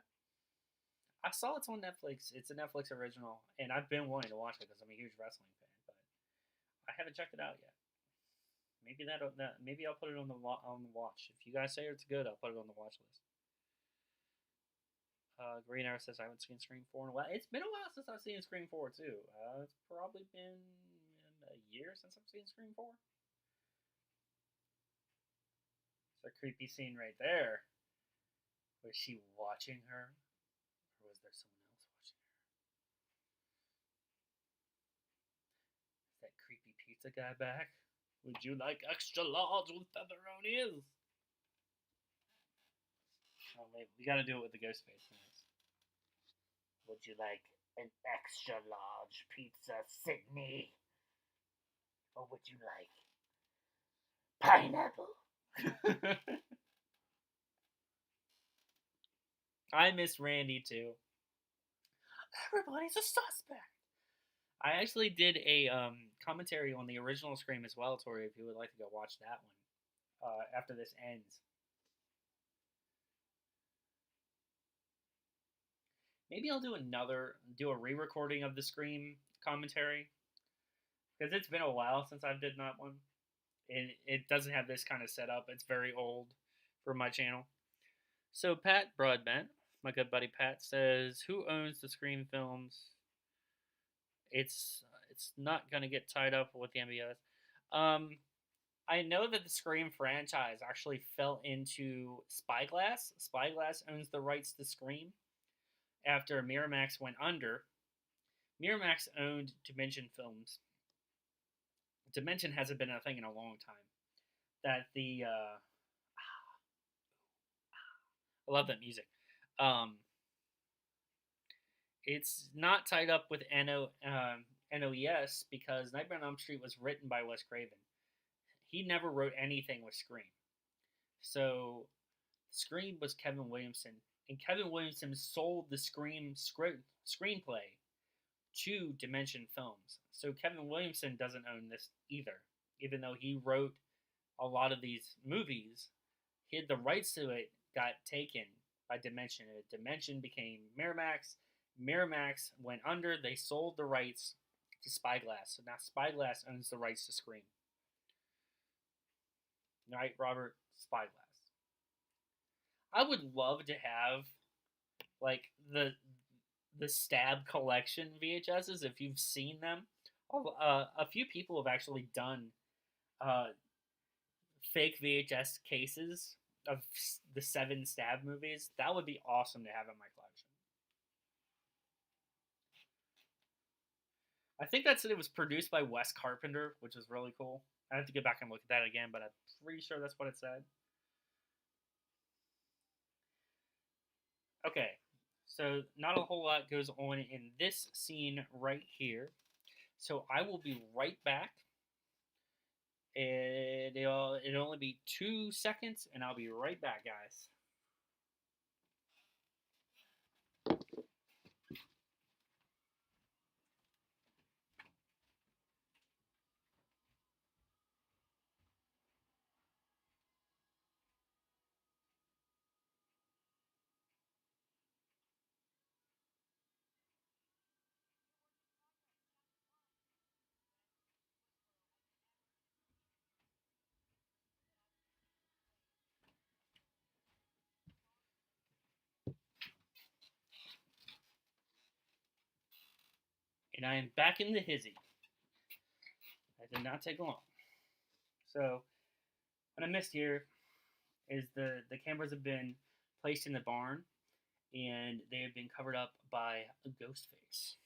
I saw it's on Netflix. It's a Netflix original, and I've been wanting to watch it because I'm a huge wrestling fan, but I haven't checked it out yet. Maybe I'll put it on the watch. If you guys say it's good, I'll put it on the watch list. Green Arrow says I haven't seen Scream 4 in a while. It's been a while since I've seen Scream 4 too. It's probably been a year since I've seen Scream 4. It's a creepy scene right there. Was she watching her? Or was there someone else watching her? Is that creepy pizza guy back? Would you like extra large with pepperonis? Oh, wait, we gotta do it with the ghost face next. Would you like an extra large pizza, Sydney? Or would you like pineapple? I miss Randy too. Everybody's a suspect. I actually did a commentary on the original Scream as well, Tori, if you would like to go watch that one after this ends. Maybe I'll do a re-recording of the Scream commentary because it's been a while since I've did that one, and it doesn't have this kind of setup. It's very old for my channel. So Pat Broadbent, my good buddy Pat, says, "Who owns the Scream films? It's not gonna get tied up with the MBS." Um, I know that the Scream franchise actually fell into Spyglass. Spyglass owns the rights to Scream after Miramax went under. Miramax owned Dimension Films. Dimension hasn't been a thing in a long time. That the I love that music. Um, it's not tied up with NOES because Nightmare on Elm Street was written by Wes Craven. He never wrote anything with Scream. So Scream was Kevin Williamson, and Kevin Williamson sold the Scream screenplay to Dimension Films. So Kevin Williamson doesn't own this either, even though he wrote a lot of these movies. The rights to it got taken by Dimension. Dimension became Miramax. Miramax went under. They sold the rights to Spyglass. So now Spyglass owns the rights to Scream. Right, Robert? Spyglass. I would love to have like the Stab collection VHSs if you've seen them. A few people have actually done uh, fake VHS cases of the 7 Stab movies. That would be awesome to have in my collection. I think that said it was produced by Wes Carpenter, which is really cool. I have to go back and look at that again, but I'm pretty sure that's what it said. Okay, so not a whole lot goes on in this scene right here. So I will be right back. It'll only be 2 seconds, and I'll be right back, guys. And I am back in the hizzy. That did not take long. So what I missed here is the cameras have been placed in the barn, and they have been covered up by a ghost face.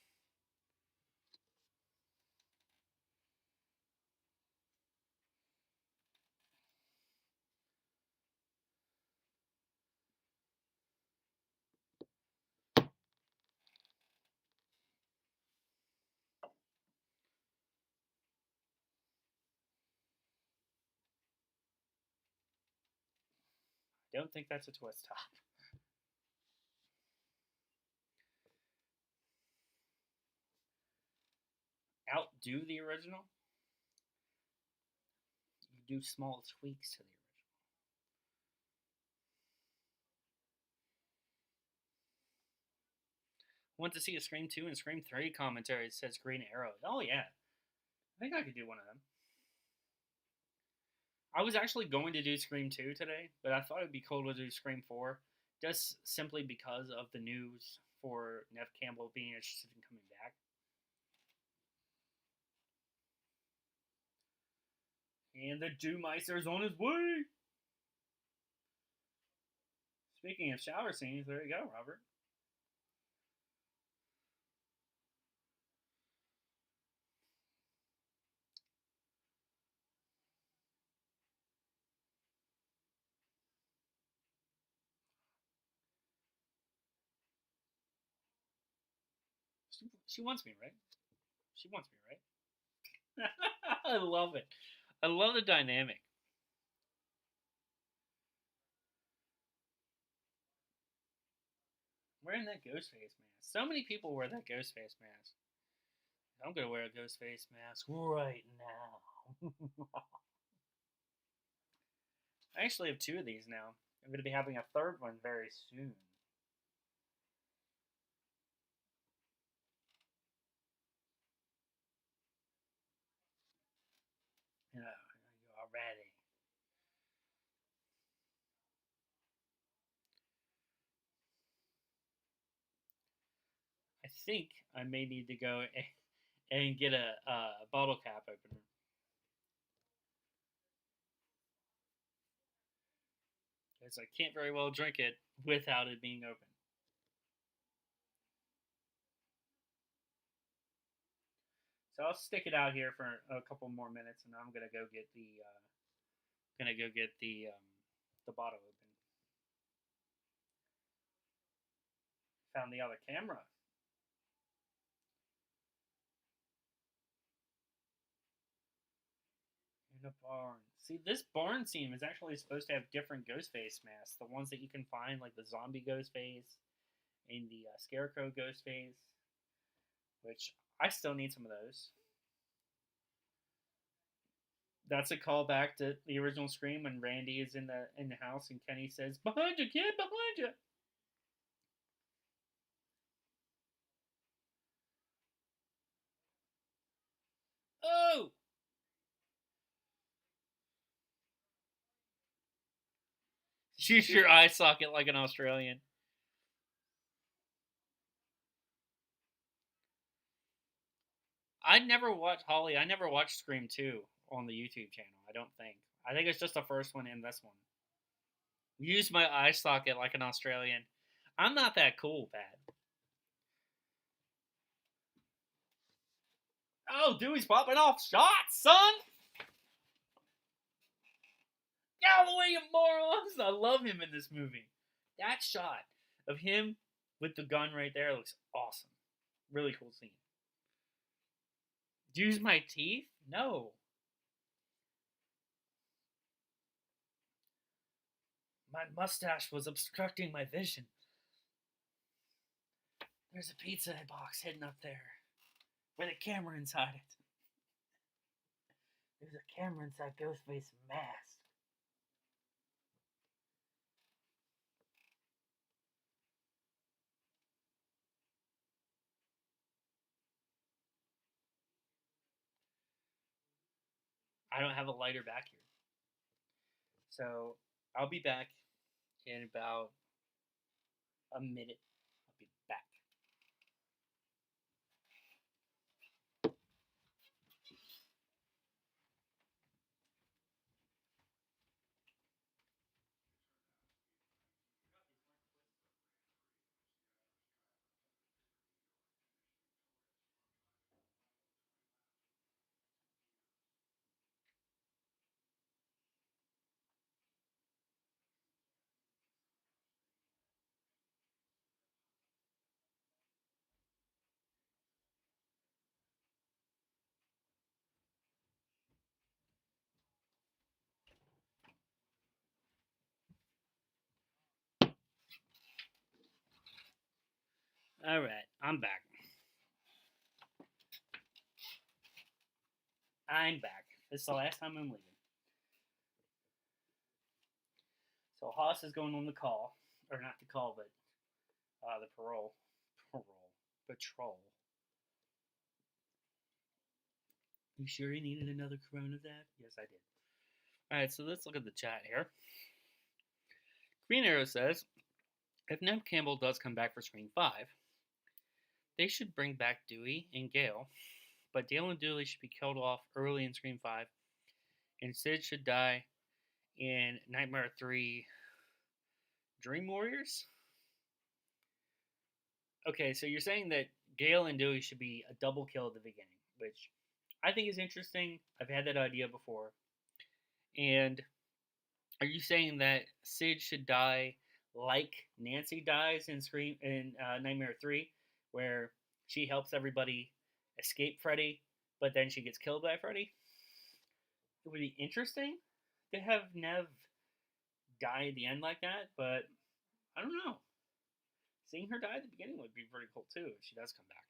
I don't think that's a twist top. Outdo the original? You do small tweaks to the original. Want to see a Scream 2 and Scream 3 commentary, says Green Arrow. Oh, yeah. I think I could do one of them. I was actually going to do Scream 2 today, but I thought it'd be cool to do Scream 4 just simply because of the news for Nev Campbell being interested in coming back. And the Dewmeister's on his way! Speaking of shower scenes, there you go, Robert. She wants me, right? She wants me, right? I love it. I love the dynamic. Wearing that ghost face mask. So many people wear that ghost face mask. I'm gonna wear a ghost face mask right now. I actually have two of these now. I'm gonna be having a third one very soon. Yeah, you already. I think I may need to go and get a bottle cap opener because I can't very well drink it without it being open. So I'll stick it out here for a couple more minutes, and I'm gonna go get the bottle open. Found the other camera in a barn. See, this barn scene is actually supposed to have different ghost face masks. The ones that you can find, like the zombie ghost face and the scarecrow ghost face, which I still need some of those. That's a callback to the original Scream when Randy is in the house and Kenny says, "Behind you, kid, behind you." Oh, use your eye socket like an Australian. I never watched Holly. I never watched Scream 2 on the YouTube channel. I don't think. I think it's just the first one and this one. Use my eye socket like an Australian. I'm not that cool, Pat. Oh, Dewey's popping off shots, son! Get out of the way, you morons! I love him in this movie. That shot of him with the gun right there looks awesome. Really cool scene. Use my teeth? No. My mustache was obstructing my vision. There's a pizza box hidden up there with a camera inside it. There's a camera inside Ghostface's mask. I don't have a lighter back here. So I'll be back in about a minute. I'll be back. All right, I'm back. I'm back. This is the last time I'm leaving. So Haas is going on the call, or not the call, but the patrol. You sure you needed another Corona of that? Yes, I did. All right, so let's look at the chat here. Green Arrow says, if Nev Campbell does come back for Scream 5, they should bring back Dewey and Gale, but Dale and Dooley should be killed off early in Scream 5, and Sid should die in Nightmare 3 Dream Warriors? Okay, so you're saying that Gale and Dewey should be a double kill at the beginning, which I think is interesting. I've had that idea before. And are you saying that Sid should die like Nancy dies in Scream in Nightmare 3, where she helps everybody escape Freddy, but then she gets killed by Freddy? It would be interesting to have Nev die at the end like that, but I don't know. Seeing her die at the beginning would be pretty cool too if she does come back.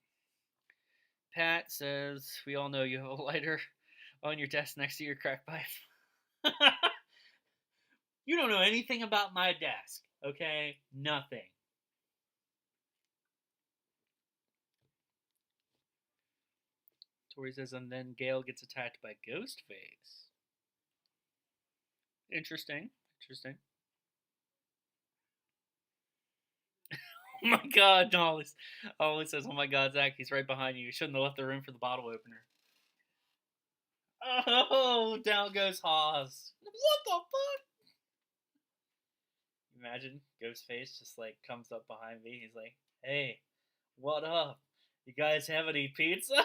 Pat says, "We all know you have a lighter on your desk next to your crack pipe." You don't know anything about my desk, okay? Nothing. Tori says, and then Gale gets attacked by Ghostface. Interesting. Interesting. Oh my god, no, always says, oh my god, Zach, he's right behind you. You shouldn't have left the room for the bottle opener. Oh, down goes Hawes. What the fuck? Imagine Ghostface just like comes up behind me. He's like, hey, what up? You guys have any pizza?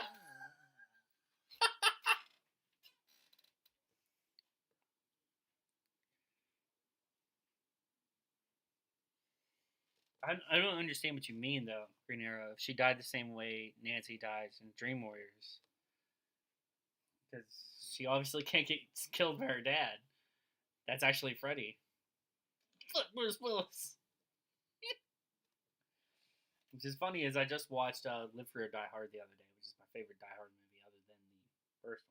I don't understand what you mean, though, Green Arrow. She died the same way Nancy dies in Dream Warriors. Because she obviously can't get killed by her dad. That's actually Freddy. Fuck Bruce Willis. Which is funny is I just watched Live Free or Die Hard the other day, which is my favorite Die Hard movie other than the first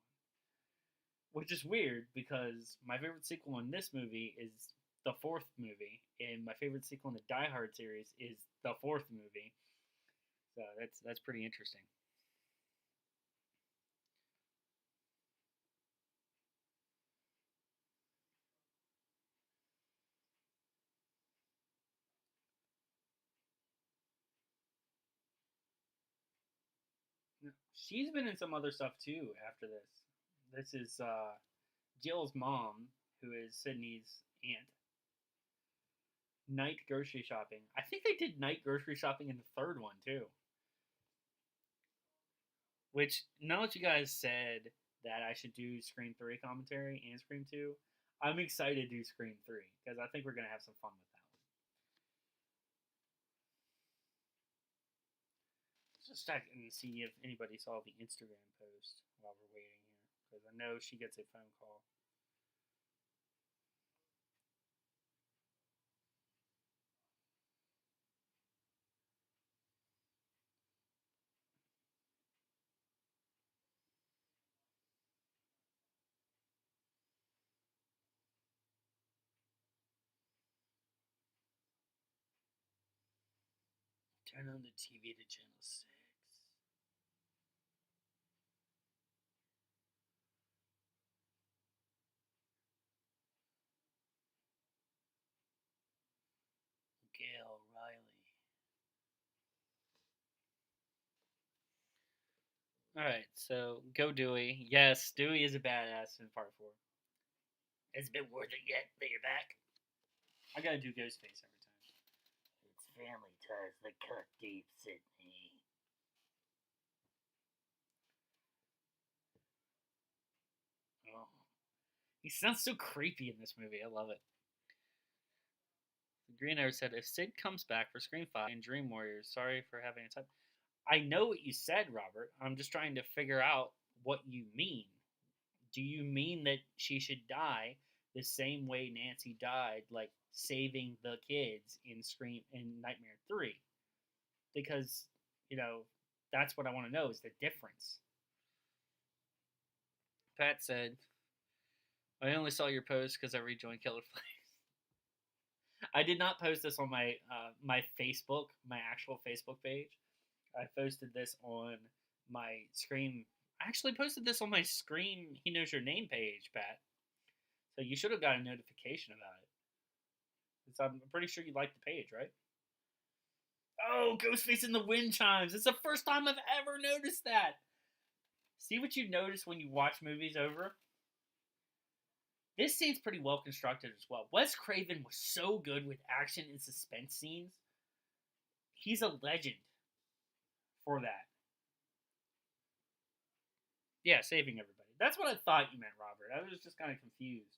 one. Which is weird because my favorite sequel in this movie is the fourth movie, and my favorite sequel in the Die Hard series is the fourth movie. So that's pretty interesting. She's been in some other stuff too after this. This is Jill's mom, who is Sydney's aunt. Night grocery shopping. I think they did night grocery shopping in the third one too. Which now that you guys said that I should do Scream 3 commentary and Scream 2, I'm excited to do Scream 3 because I think we're gonna have some fun with that one. Let's just check and see if anybody saw the Instagram post while we're waiting here because I know she gets a phone call. Turn on the TV to channel 6. Gail Riley. Alright, so go Dewey. Yes, Dewey is a badass in part 4. It's been worth it yet that you're back. I gotta do Ghostface every time. It's family ties that cut deep, Sydney. Oh. He sounds so creepy in this movie. I love it. The Green Arrow said, if Sid comes back for Scream 5 and Dream Warriors, sorry for having a time. I know what you said, Robert. I'm just trying to figure out what you mean. Do you mean that she should die the same way Nancy died, like saving the kids in Scream in Nightmare 3? Because, that's what I want to know is the difference. Pat said, I only saw your post because I rejoined Killer Flames. I did not post this on my my Facebook, my actual Facebook page. I posted this on my Scream. I actually posted this on my Scream He Knows Your Name page, Pat. So you should have got a notification about it. So I'm pretty sure you liked the page, right? Oh, Ghostface in the wind chimes. It's the first time I've ever noticed that. See what you notice when you watch movies over? This scene's pretty well constructed as well. Wes Craven was so good with action and suspense scenes. He's a legend for that. Yeah, saving everybody. That's what I thought you meant, Robert. I was just kind of confused.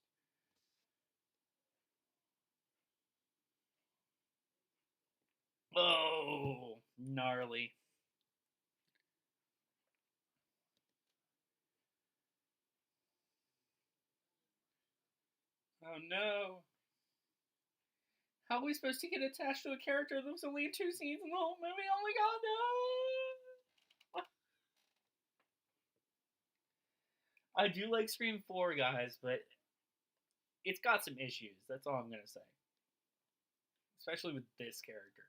Oh, gnarly. Oh no. How are we supposed to get attached to a character that was only in 2 scenes in the whole movie? Oh my god, no! I do like Scream 4, guys, but it's got some issues. That's all I'm going to say. Especially with this character.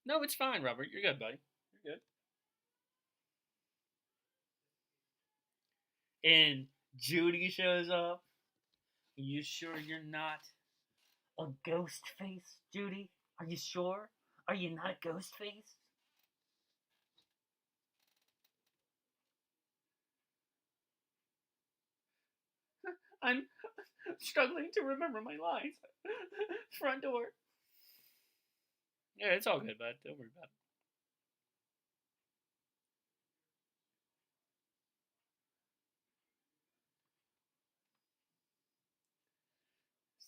No, it's fine, Robert. You're good, buddy. You're good. And Judy shows up. Are you sure you're not a ghost face, Judy? Are you sure? Are you not ghost face? I'm struggling to remember my lines. Front door. Yeah, it's all good, bud. Don't worry about it.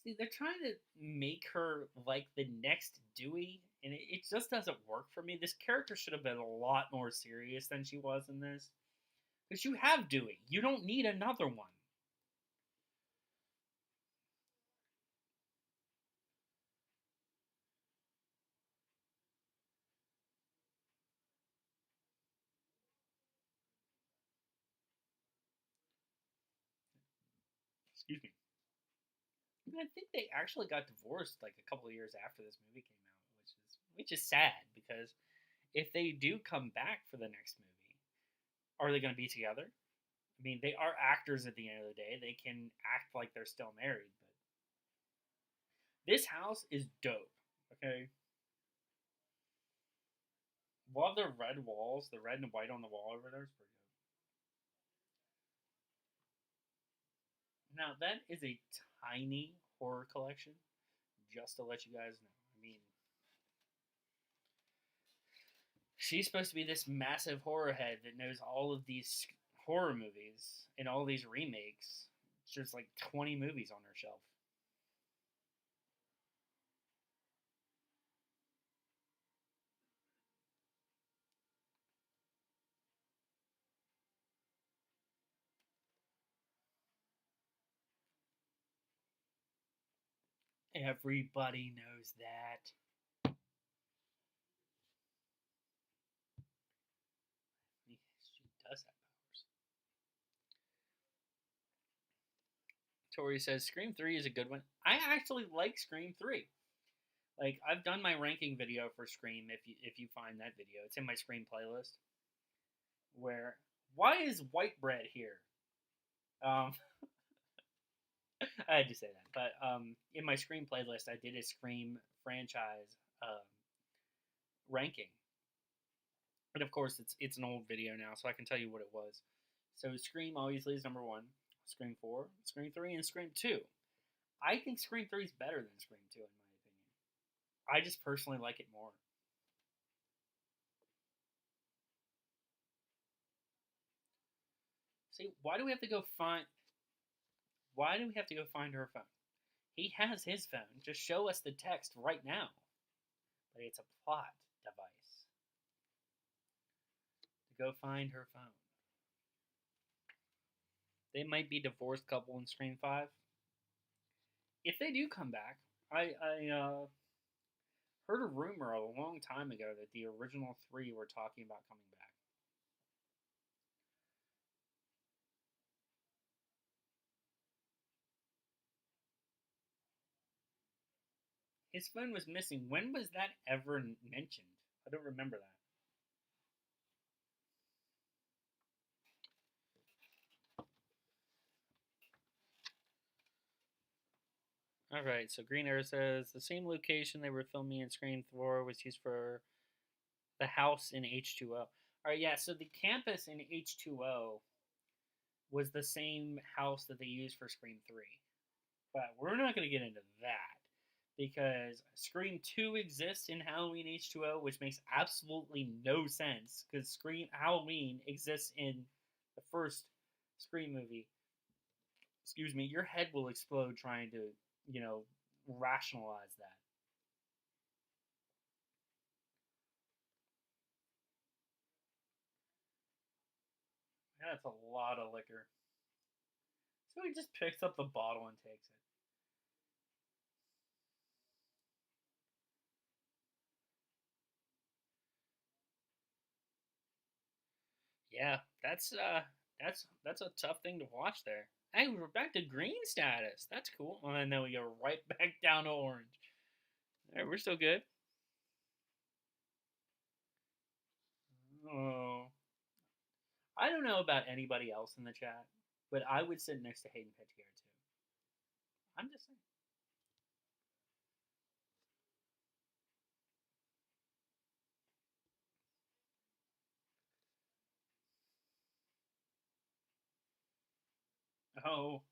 See, they're trying to make her like the next Dewey, and it just doesn't work for me. This character should have been a lot more serious than she was in this. Because you have Dewey. You don't need another one. Excuse me. I think they actually got divorced like a couple of years after this movie came out, which is sad because if they do come back for the next movie, are they going to be together? I mean, they are actors at the end of the day. They can act like they're still married, but this house is dope. Okay, love the red walls, the red and white on the wall over there is pretty good. Now that is a tiny horror collection. Just to let you guys know. I mean, she's supposed to be this massive horror head that knows all of these horror movies and all these remakes. It's just like 20 movies on her shelf. Everybody knows that. She does have powers. Tori says Scream 3 is a good one. I actually like Scream 3. Like I've done my ranking video for Scream if you find that video. It's in my Scream playlist. Where why is white bread here? Um I had to say that. But in my Scream playlist I did a Scream franchise ranking. And of course it's an old video now, so I can tell you what it was. So Scream obviously is number one. Scream 4, Scream 3, and Scream 2. I think Scream 3 is better than Scream 2 in my opinion. I just personally like it more. See, why do we have to go find her phone? He has his phone. Just show us the text right now. But it's a plot device to go find her phone. They might be divorced couple in Scream 5. If they do come back, I heard a rumor a long time ago that the original three were talking about coming back. His phone was missing. When was that ever mentioned? I don't remember that. All right, so Green Air says the same location they were filming in Scream 4 was used for the house in H2O. All right, yeah, so the campus in H2O was the same house that they used for Scream 3. But we're not going to get into that because Scream 2 exists in Halloween H2O, which makes absolutely no sense because Scream Halloween exists in the first Scream movie. Excuse me, your head will explode trying to, rationalize that. That's a lot of liquor. So he just picks up the bottle and takes it. Yeah, that's a tough thing to watch there. Hey, we're back to green status. That's cool. And then we go right back down to orange. All right, we're still good. Oh, I don't know about anybody else in the chat, but I would sit next to Hayden Panettiere too. I'm just saying. Oh,